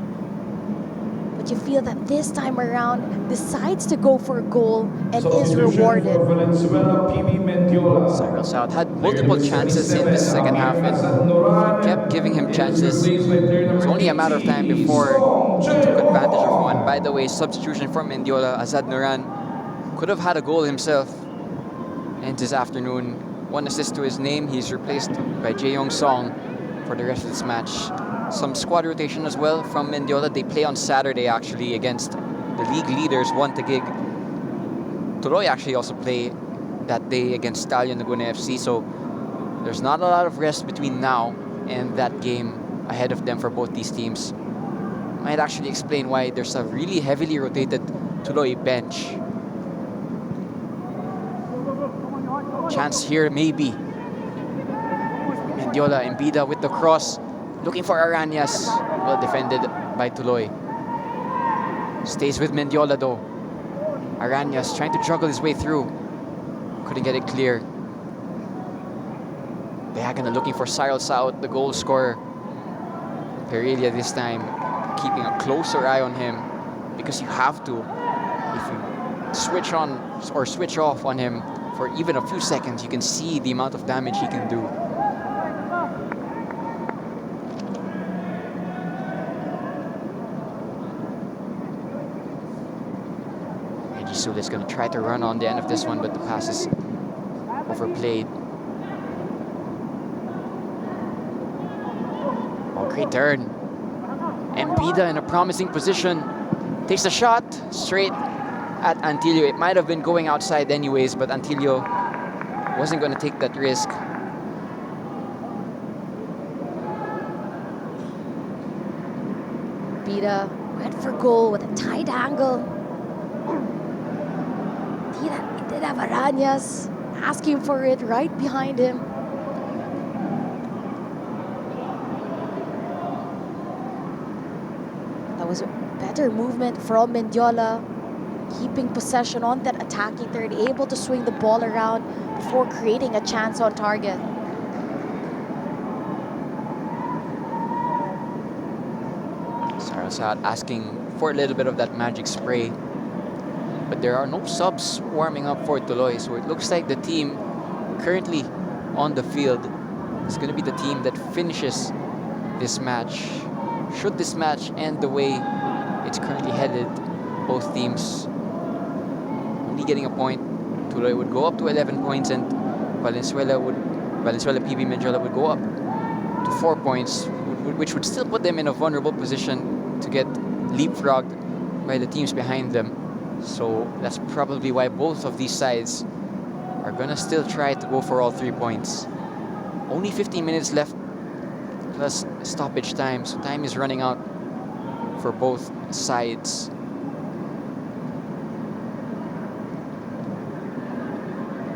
But you feel that this time around decides to go for a goal and is rewarded. For Valenzuela, PB Mendiola. Cyril South had multiple chances in the second half and kept giving him chances. It was only a matter of time before he took advantage of one. By the way, substitution for Mendiola, Azad Nuran could have had a goal himself. And this afternoon, 1 assist to his name. He's replaced by Jae Young Song for the rest of this match. Some squad rotation as well from Mendiola. They play on Saturday actually against the league leaders, One Taguig. Tuloy actually also play that day against Stallion Laguna FC. So there's not a lot of rest between now and that game ahead of them for both these teams. Might actually explain why there's a really heavily rotated Tuloy bench. Chance here, maybe. Mendiola, Embida with the cross. Looking for Aranyas. Well defended by Tuloy. Stays with Mendiola though. Aranyas trying to juggle his way through. Couldn't get it clear. Diagonal looking for Cyril South, the goal scorer. Perilia this time keeping a closer eye on him because you have to. If you switch on or switch off on him for even a few seconds, you can see the amount of damage he can do. Sulis going to try to run on the end of this one, but the pass is overplayed. Oh, great turn. Embida in a promising position. Takes a shot straight at Antilio. It might have been going outside anyways, but Antilio wasn't going to take that risk. Embida went for goal with a tight angle. He did have Aranyas asking for it right behind him. That was a better movement from Mendiola, keeping possession on that attacking third, able to swing the ball around before creating a chance on target. Sarasat asking for a little bit of that magic spray. But there are no subs warming up for Tuloy, so it looks like the team currently on the field is going to be the team that finishes this match. Should this match end the way it's currently headed, both teams only getting a point. Tuloy would go up to 11 points and Valenzuela PB Mendiola would go up to 4 points, which would still put them in a vulnerable position to get leapfrogged by the teams behind them. So that's probably why both of these sides are gonna still try to go for all 3 points. Only 15 minutes left plus stoppage time, so time is running out for both sides.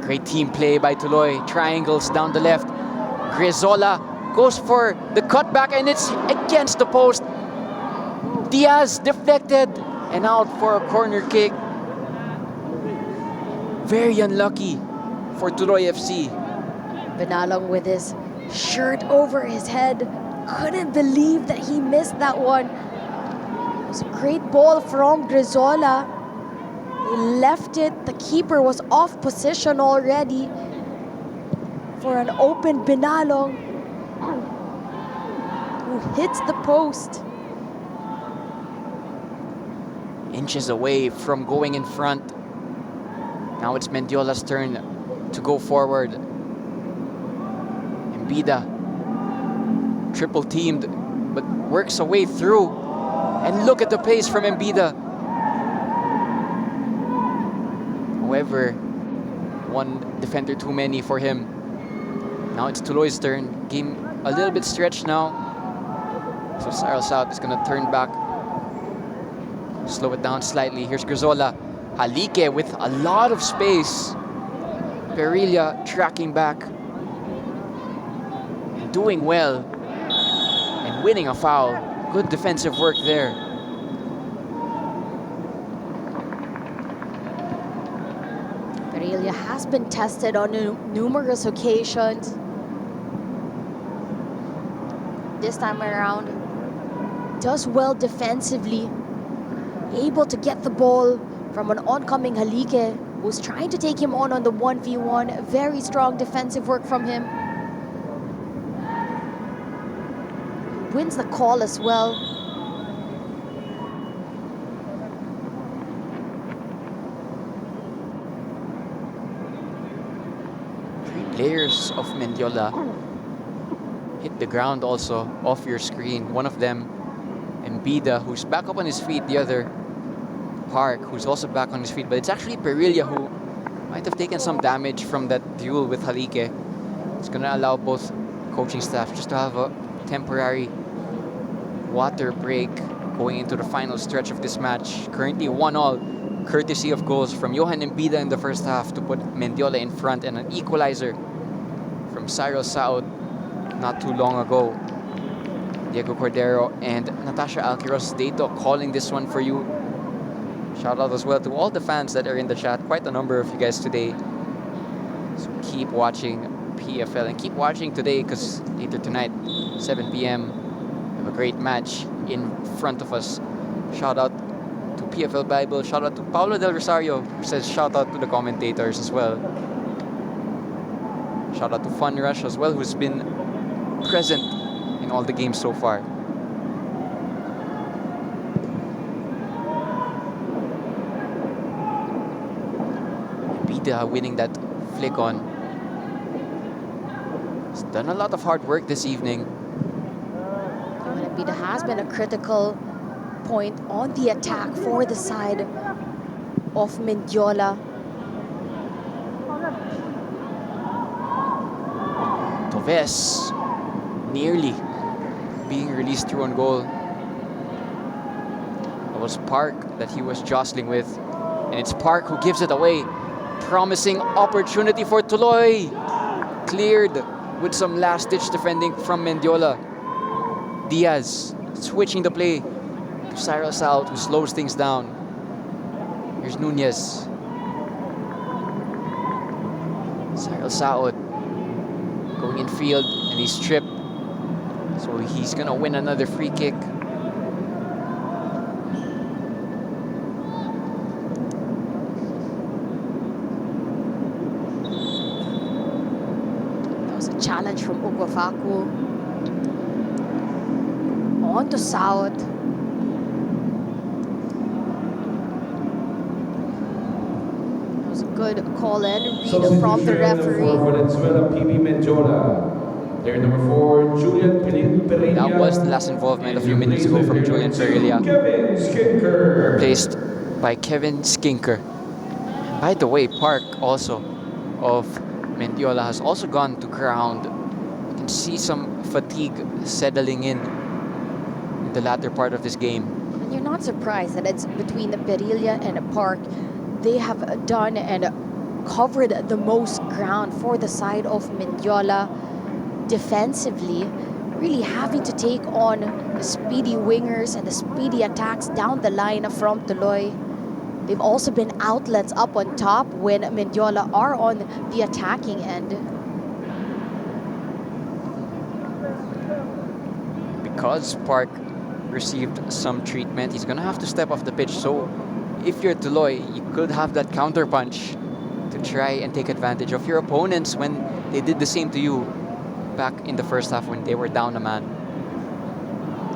Great team play by Tuloy. Triangles down the left. Grizola goes for the cutback and it's against the post. Diaz deflected and out for a corner kick. Very unlucky for Tuloy FC. Benalong with his shirt over his head. Couldn't believe that he missed that one. It was a great ball from Grizola. He left it. The keeper was off position already for an open Benalong who hits the post. Inches away from going in front. Now it's Mendiola's turn to go forward. Embida, triple teamed, but works a way through. And look at the pace from Embida. However, one defender too many for him. Now it's Tuloy's turn. Game a little bit stretched now. So Cyril South is gonna turn back. Slow it down slightly. Here's Grizola. Halike with a lot of space. Perilia tracking back. And doing well and winning a foul. Good defensive work there. Perelia has been tested on numerous occasions. This time around, does well defensively, able to get the ball from an oncoming Halike who's trying to take him on the 1v1. Very strong defensive work from him. Wins the call as well. Players of Mendiola hit the ground also off your screen. One of them, Mbida, who's back up on his feet. The other, Park, who's also back on his feet. But it's actually Perelia who might have taken some damage from that duel with Halike. It's going to allow both coaching staff just to have a temporary water break going into the final stretch of this match. Currently 1-1, courtesy of goals from Johan Mbida in the first half to put Mendiola in front, and an equalizer from Cyril Saud not too long ago. Diego Cordero and Natasha Alquiros Dato calling this one for you. Shout out as well to all the fans that are in the chat. Quite a number of you guys today. So keep watching PFL and keep watching today, because later tonight, 7 p.m, we have a great match in front of us. Shout out to PFL Bible. Shout out to Paulo Del Rosario, who says shout out to the commentators as well. Shout out to Fun Rush as well, who's been present in all the games so far. Mbida winning that flick on. He's done a lot of hard work this evening. Mbida has been a critical point on the attack for the side of Mendiola. Toves nearly being released through on goal. It was Park that he was jostling with, and it's Park who gives it away. Promising opportunity for Tuloy. Cleared with some last-ditch defending from Mendiola. Diaz switching the play to Cyril Saud, who slows things down. Here's Nunez. Cyril Saud going in field, and he's tripped. So he's gonna win another free kick. That was a challenge from Ugwafaku. On to Saud. That was a good call-in read from the referee. For Valenzuela, PB Mendiola. Player number 4, Julian Pereira. That was the last involvement a few minutes ago from Julian Pereira, Kevin Skinker. replaced by Kevin Skinker. By the way, Park also of Mendiola has also gone to ground. You can see some fatigue settling in the latter part of this game. And you're not surprised that it's between the Perelia and the Park. They have done and covered the most ground for the side of Mendiola defensively, really having to take on the speedy wingers and the speedy attacks down the line from Tuloy. They've also been outlets up on top when Mendiola are on the attacking end. Because Park received some treatment, he's gonna have to step off the pitch. So if you're Tuloy, you could have that counter punch to try and take advantage of your opponents when they did the same to you back in the first half when they were down a man.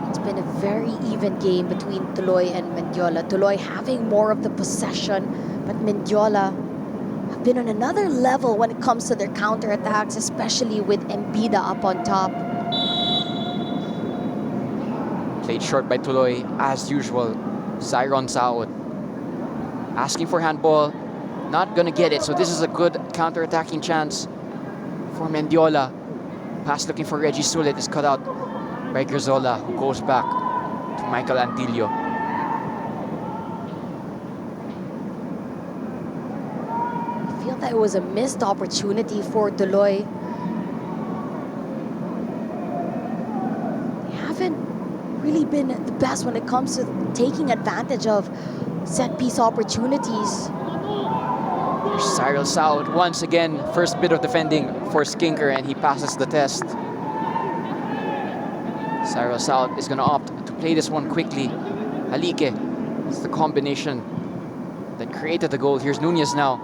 It's been a very even game between Tuloy and Mendiola. Tuloy having more of the possession, but Mendiola have been on another level when it comes to their counterattacks, especially with Mbida up on top. Played short by Tuloy as usual. Zyron Saud asking for handball, not gonna get it. So this is a good counter-attacking chance for Mendiola. Pass looking for Reggie Sulit is cut out by Grizola, who goes back to Michael Antilio. I feel that it was a missed opportunity for Tuloy. they've been the best when it comes to taking advantage of set piece opportunities. Cyril Saud once again, first bit of defending for Skinker, and he passes the test. Cyril Saud is going to opt to play this one quickly. Halike, it's the combination that created the goal. Here's Nunez now,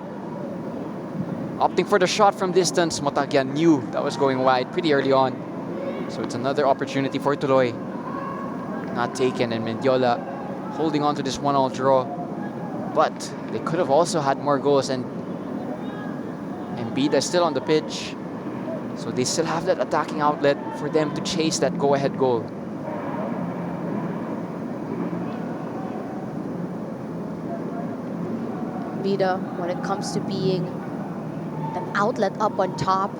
opting for the shot from distance. Motagian knew that was going wide pretty early on, so it's another opportunity for Tuloy. Not taken, and Mendiola holding on to this 1-1 draw. But they could have also had more goals, and Embiid is still on the pitch, so they still have that attacking outlet for them to chase that go-ahead goal. Vida, when it comes to being an outlet up on top,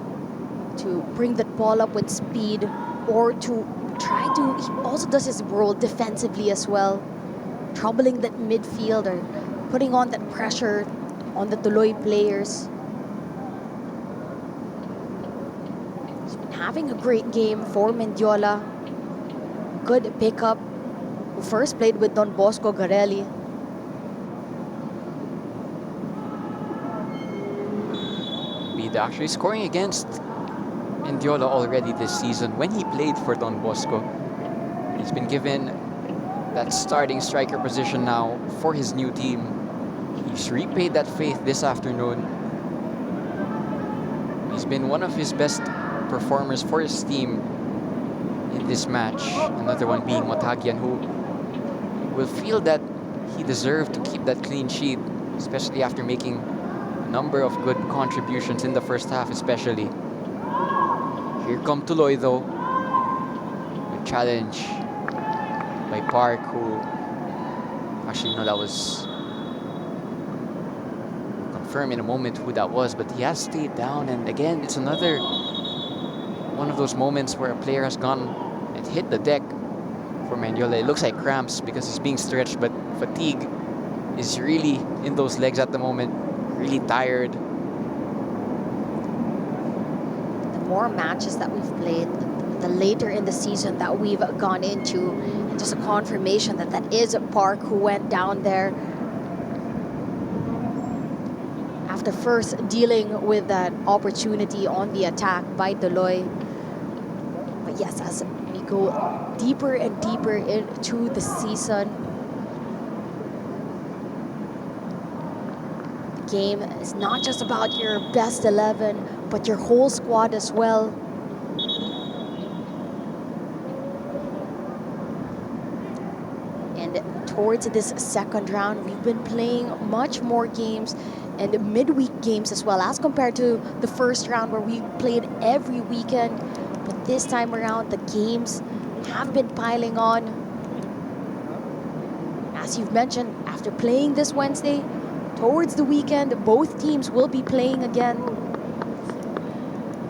to bring that ball up with speed, or to try to, he also does his role defensively as well, troubling that midfield or putting on that pressure on the Tuloy players. He's been having a great game for Mendiola. Good pickup. Who first played with Don Bosco Garelli. Bida actually scoring against Mendiola already this season when he played for Don Bosco. He's been given that starting striker position now for his new team. He's repaid that faith this afternoon. He's been one of his best performers for his team in this match. Another one being Motagian, who will feel that he deserved to keep that clean sheet, especially after making a number of good contributions in the first half especially. Here come Tuloy though. A challenge by Park, who actually, no, that was confirm in a moment who that was, but he has stayed down. And again, it's another one of those moments where a player has gone and hit the deck for Mendiola. It looks like cramps because he's being stretched, but fatigue is really in those legs at the moment, really tired. The more matches that we've played, the later in the season that we've gone into, and just a confirmation that that is Park who went down there after first dealing with that opportunity on the attack by Tuloy. But yes, as we go deeper and deeper into the season, the game is not just about your best 11, but your whole squad as well. And towards this second round, we've been playing much more games and midweek games as well, as compared to the first round where we played every weekend. But this time around, the games have been piling on. As you've mentioned, after playing this Wednesday, towards the weekend, both teams will be playing again.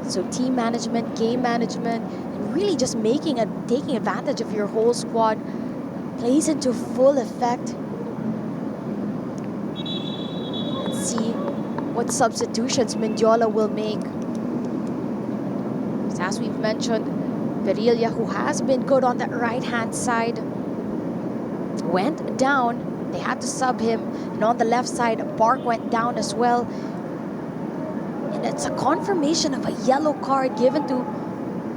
So team management, game management, and really just taking advantage of your whole squad plays into full effect. Let's see what substitutions Mendiola will make. As we've mentioned, Perilla, who has been good on that right-hand side, went down. They had to sub him. And on the left side, Park went down as well. And it's a confirmation of a yellow card given to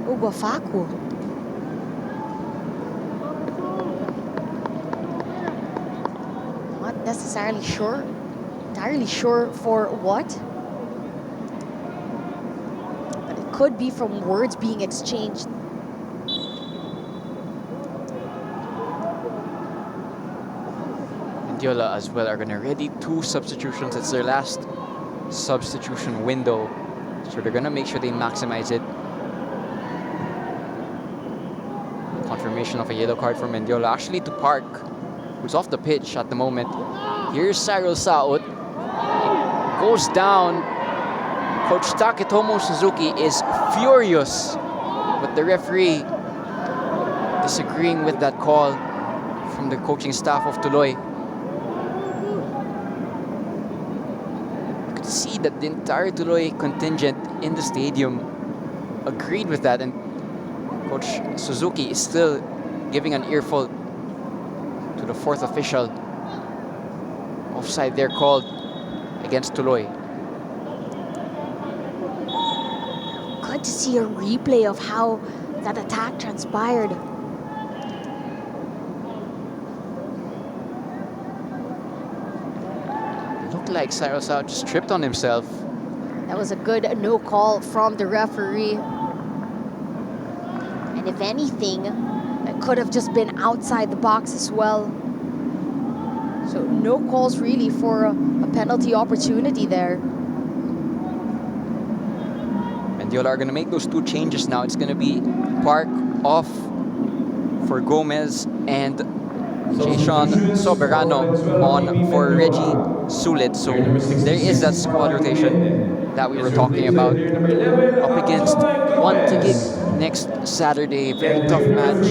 Ugofaku. Not necessarily sure, entirely sure for what. But it could be from words being exchanged. Mendiola as well are going to ready 2 substitutions. It's their last substitution window, so they're going to make sure they maximize it. Confirmation of a yellow card for Mendiola, actually to Park, who's off the pitch at the moment. Here's Cyril Saud. Goes down. Coach Taketomo Suzuki is furious, but the referee disagreeing with that call from the coaching staff of Tuloy. You could see that the entire Tuloy contingent in the stadium agreed with that, and Coach Suzuki is still giving an earful to the fourth official. Offside there called against Tuloy. Good to see a replay of how that attack transpired. Looked like Cyril Sao just tripped on himself. That was a good no call from the referee. And if anything, it could have just been outside the box as well. So no calls really for a penalty opportunity there. Mendiola are going to make those two changes now. It's going to be Park off for Gomez and Jason Soberano on for Reggie Sulit. So there is that squad rotation that we were talking about. Up against One Tigig next Saturday. Very tough match.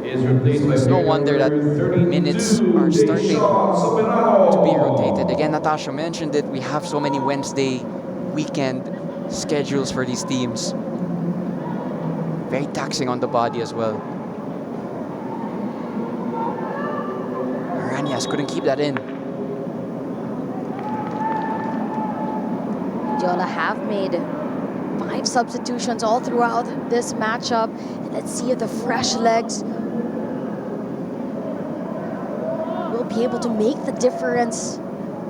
It's no wonder that minutes are starting to be rotated. Again, Natasha mentioned it. We have so many Wednesday weekend schedules for these teams. Very taxing on the body as well. Aranias couldn't keep that in. Mendiola have made 5 substitutions all throughout this matchup. And let's see if the fresh legs will be able to make the difference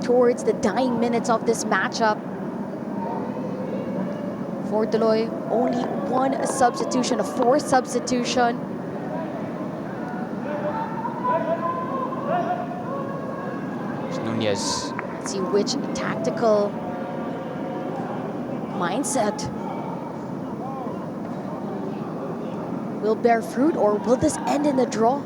towards the dying minutes of this matchup. For Tuloy, only 1 substitution, a 4th substitution. Nunez. Let's see which tactical mindset will bear fruit, or will this end in a draw?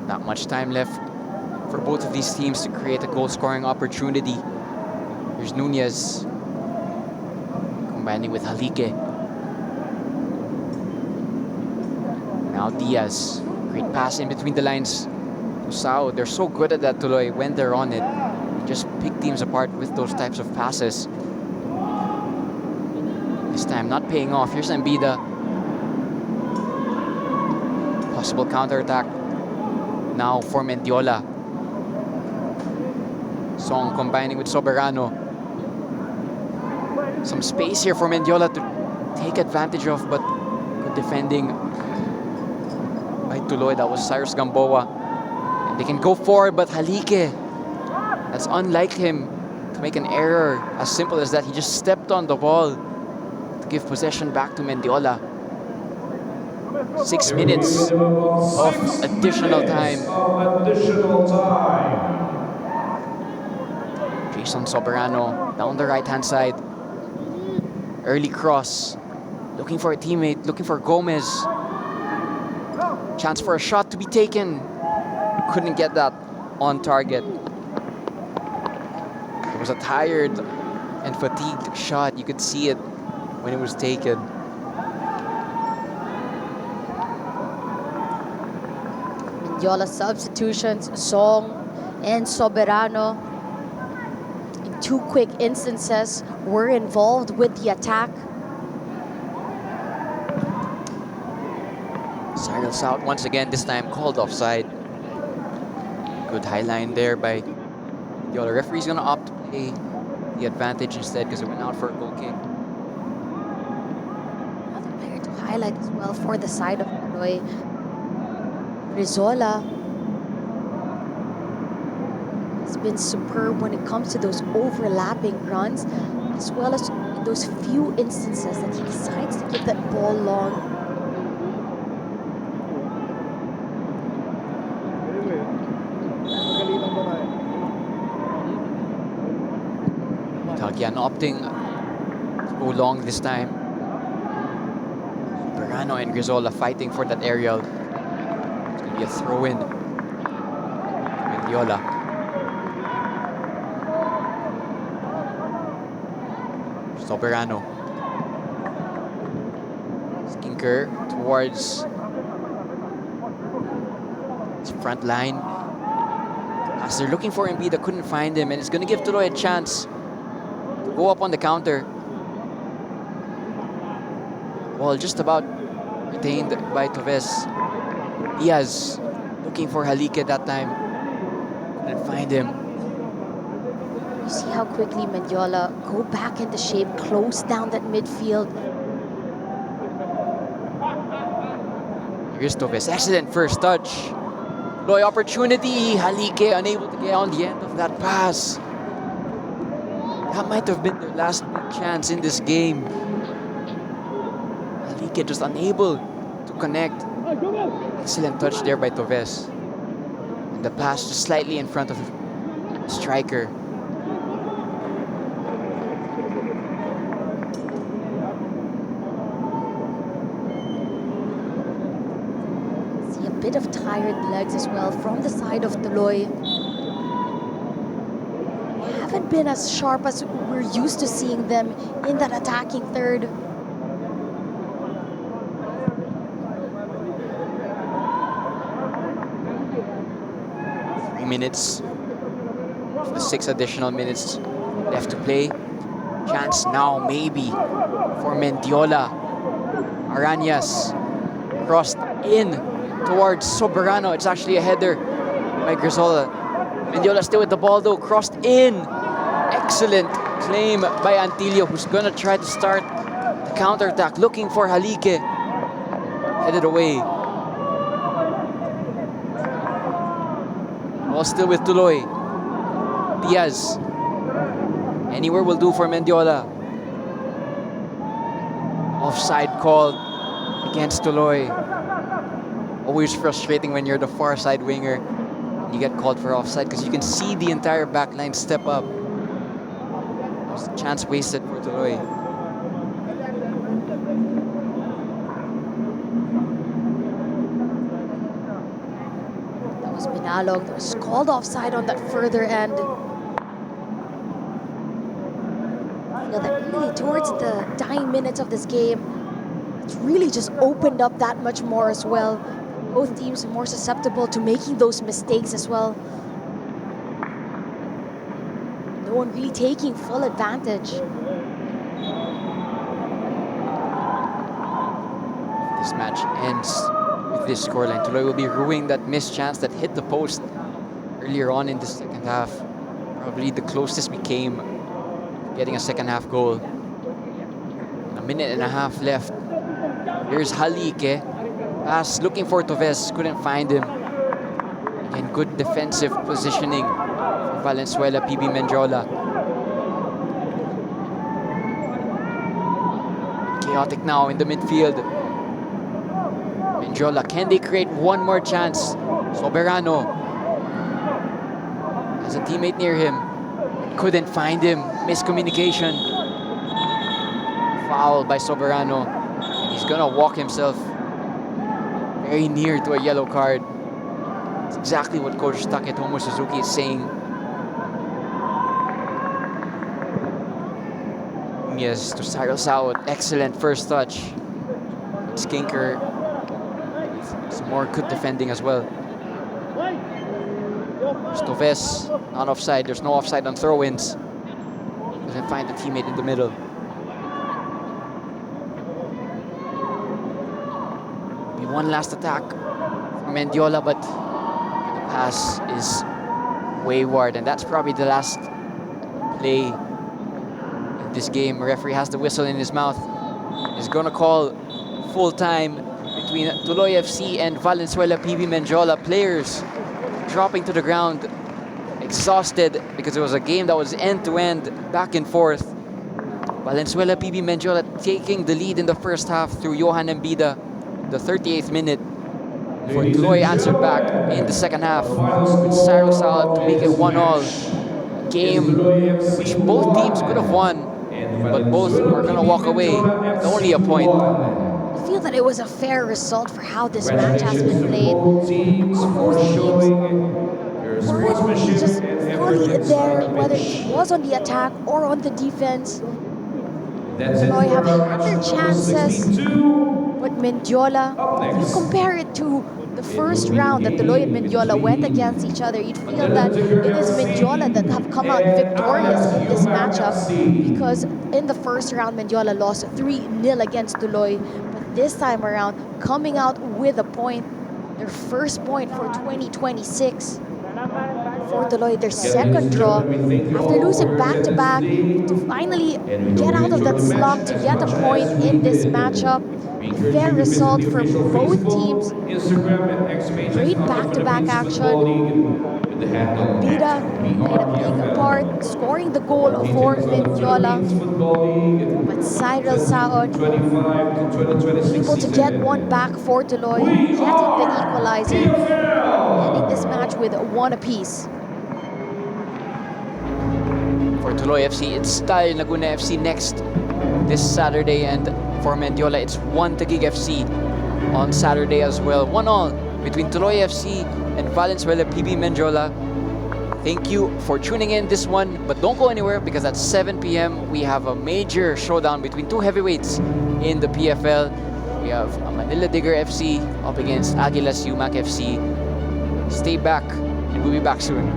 Not much time left for both of these teams to create a goal-scoring opportunity. Here's Nunez combining with Halike. Now Diaz. Great pass in between the lines to Sao. They're so good at that, Tuloy, when they're on it. Just pick teams apart with those types of passes. This time not paying off. Here's Ambida. Possible counter-attack now for Mendiola. Song combining with Soberano. Some space here for Mendiola to take advantage of, but good defending by Tuloy. That was Cyrus Gamboa. And they can go forward, but Halike, that's unlike him to make an error as simple as that. He just stepped on the ball to give possession back to Mendiola. 6 minutes of additional time. Jason Soberano down the right-hand side. Early cross. Looking for a teammate, looking for Gomez. Chance for a shot to be taken. Couldn't get that on target. It was a tired and fatigued shot. You could see it when it was taken. Mendiola substitutions, Song and Soberano, in 2 quick instances, were involved with the attack. Cyril South once again, this time called offside. Good high line there by the referee's gonna opt to play the advantage instead because it went out for a goal kick. Another player to highlight as well for the side of Tuloy, Rizola, has been superb when it comes to those overlapping runs, as well as in those few instances that he decides to give that ball long. Talkian opting to go long this time. Berano and Grizola fighting for that aerial. It's going to be a throw-in. Mendiola. Soberano. Skinker towards his front line. As they're looking for Ambida, couldn't find him, and it's going to give Tuloy a chance to go up on the counter. Ball just about retained by Toves. Diaz looking for Halike that time. Couldn't find him. You see how quickly Mendiola go back into shape, close down that midfield. Here's Toves. Excellent first touch. Tuloy opportunity. Halike unable to get on the end of that pass. That might have been their last big chance in this game. Halike just unable to connect. Excellent touch there by Toves. And the pass just slightly in front of the striker. See a bit of tired legs as well from the side of Tuloy. Haven't been as sharp as we're used to seeing them in that attacking third. 3 minutes. The 6 additional minutes left to play. Chance now maybe for Mendiola. Arañas crossed in towards Soberano. It's actually a header by Grisola. Mendiola still with the ball though, crossed in. Excellent claim by Antilio, who's gonna try to start the counter-attack, looking for Halike. Headed away. Ball still with Tuloy. Diaz. Anywhere will do for Mendiola. Offside called against Tuloy. Always frustrating when you're the far side winger. You get called for offside because you can see the entire back line step up. There's a chance wasted for Tuloy. That was Binalog that was called offside on that further end. I feel that really towards the dying minutes of this game, it's really just opened up that much more as well. Both teams are more susceptible to making those mistakes as well. No one really taking full advantage. This match ends with this scoreline. Tuloy will be ruining that missed chance that hit the post earlier on in the second half. Probably the closest we came to getting a second half goal. A minute and a half left. Here's Halike. Pass looking for Toves, couldn't find him. Again, good defensive positioning for Valenzuela, PB Mendiola. Chaotic now in the midfield. Mendiola, can they create one more chance? Soberano has a teammate near him. Couldn't find him. Miscommunication. Foul by Soberano. He's gonna walk himself very near to a yellow card. It's exactly what Coach Taketomo Suzuki is saying. Yes, to Cyrus out. Excellent first touch. Skinker. Some more good defending as well. Toves, not offside. There's no offside on throw-ins. Doesn't find the teammate in the middle. One last attack from Mendiola, but the pass is wayward, and that's probably the last play in this game. The referee has the whistle in his mouth. He's gonna call full time between Tuloy FC and Valenzuela PB Mendiola. Players dropping to the ground, exhausted because it was a game that was end-to-end, back and forth. Valenzuela PB Mendiola taking the lead in the first half through Johan Embida. The 38th minute. For Tuloy answered back in the second half with Cyrus out to make it 1-1. Game which both teams could have won, but both were going to walk away with only a point. I feel that it was a fair result for how this match has been played. Both teams weren't really just fully there, whether it was on the attack or on the defense. Tuloy have had their chances. But Mendiola, you compare it to the first round that Tuloy and Mendiola went against each other, you'd feel that it is Mendiola that have come out victorious in this matchup, because in the first round, Mendiola lost 3-0 against Tuloy. But this time around, coming out with a point, their first point for 2026. For Tuloy, their second draw, after losing back-to-back, to finally get out of that slump, to get a point in this matchup. Fair result for both teams. Great back-to-back action. Bida played a big part, scoring the goal for Mendiola. But Cyril Saon able to get one back for Tuloy, getting the equalizer, ending this match with 1 apiece. For Tuloy FC, it's Style Laguna FC next this Saturday, and for Mendiola, it's 1 Taguig FC on Saturday as well. 1-1 between Tuloy FC and Valenzuela PB Mendiola. Thank you for tuning in this one, but don't go anywhere, because at 7 p.m. we have a major showdown between two heavyweights in the PFL. We have Manila Digger FC up against Aguilas UMAC FC. Stay back, and we'll be back soon.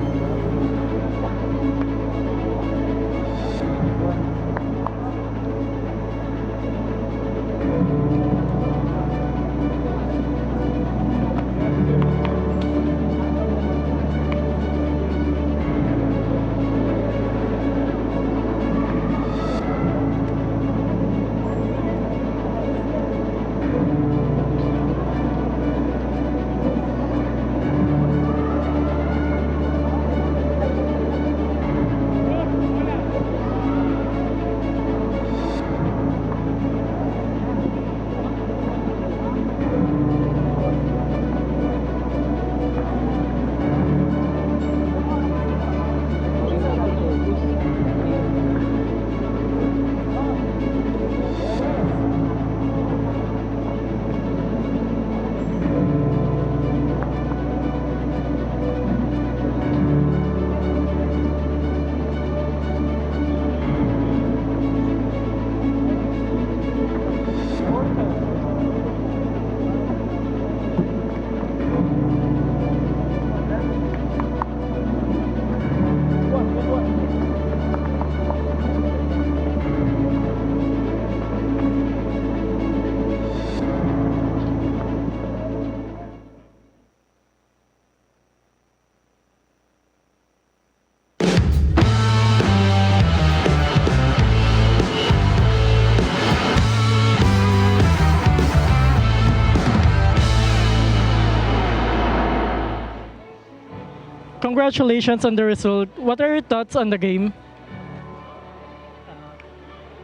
Congratulations on the result. What are your thoughts on the game?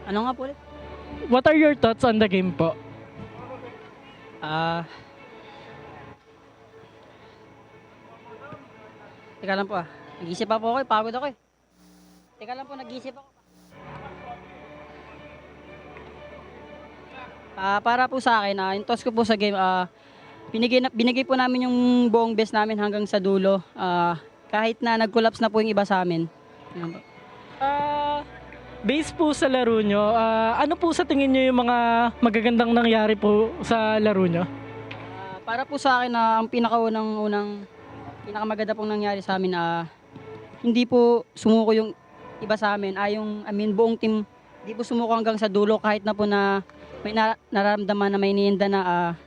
Ano nga po ulit? What are your thoughts on the game po? Teka lang po Nag-isip pa po ako pagod ako Teka lang po, nag-isip ako. Para po sa akin, yung toss ko po sa game, binigay po namin yung buong best namin hanggang sa dulo. Kahit na nag-collapse na po yung iba sa amin. Yan po. Based po sa laro nyo, ano po sa tingin nyo yung mga magagandang nangyari po sa laro nyo? Para po sa akin, ang pinakamaganda pong nangyari sa amin, hindi po sumuko yung iba sa amin. Buong team, hindi po sumuko hanggang sa dulo kahit na po na may nararamdaman na may iniinda na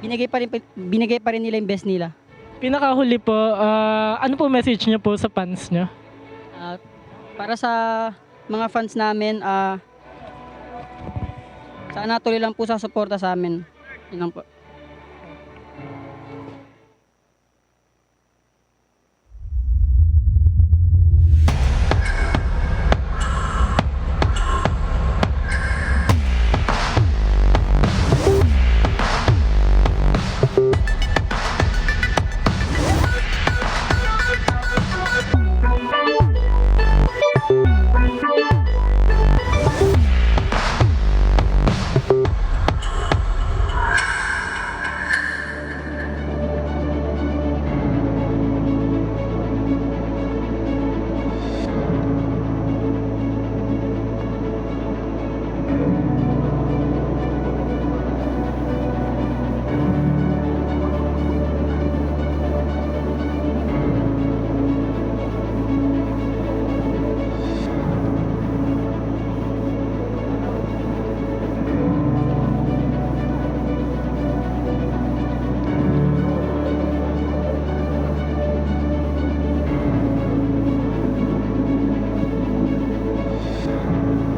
binigay pa rin nila yung best nila. Pinakahuli po, ano po message nyo po sa fans nyo? Para sa mga fans namin, sana tuloy lang po sa suporta sa amin. Yun lang po.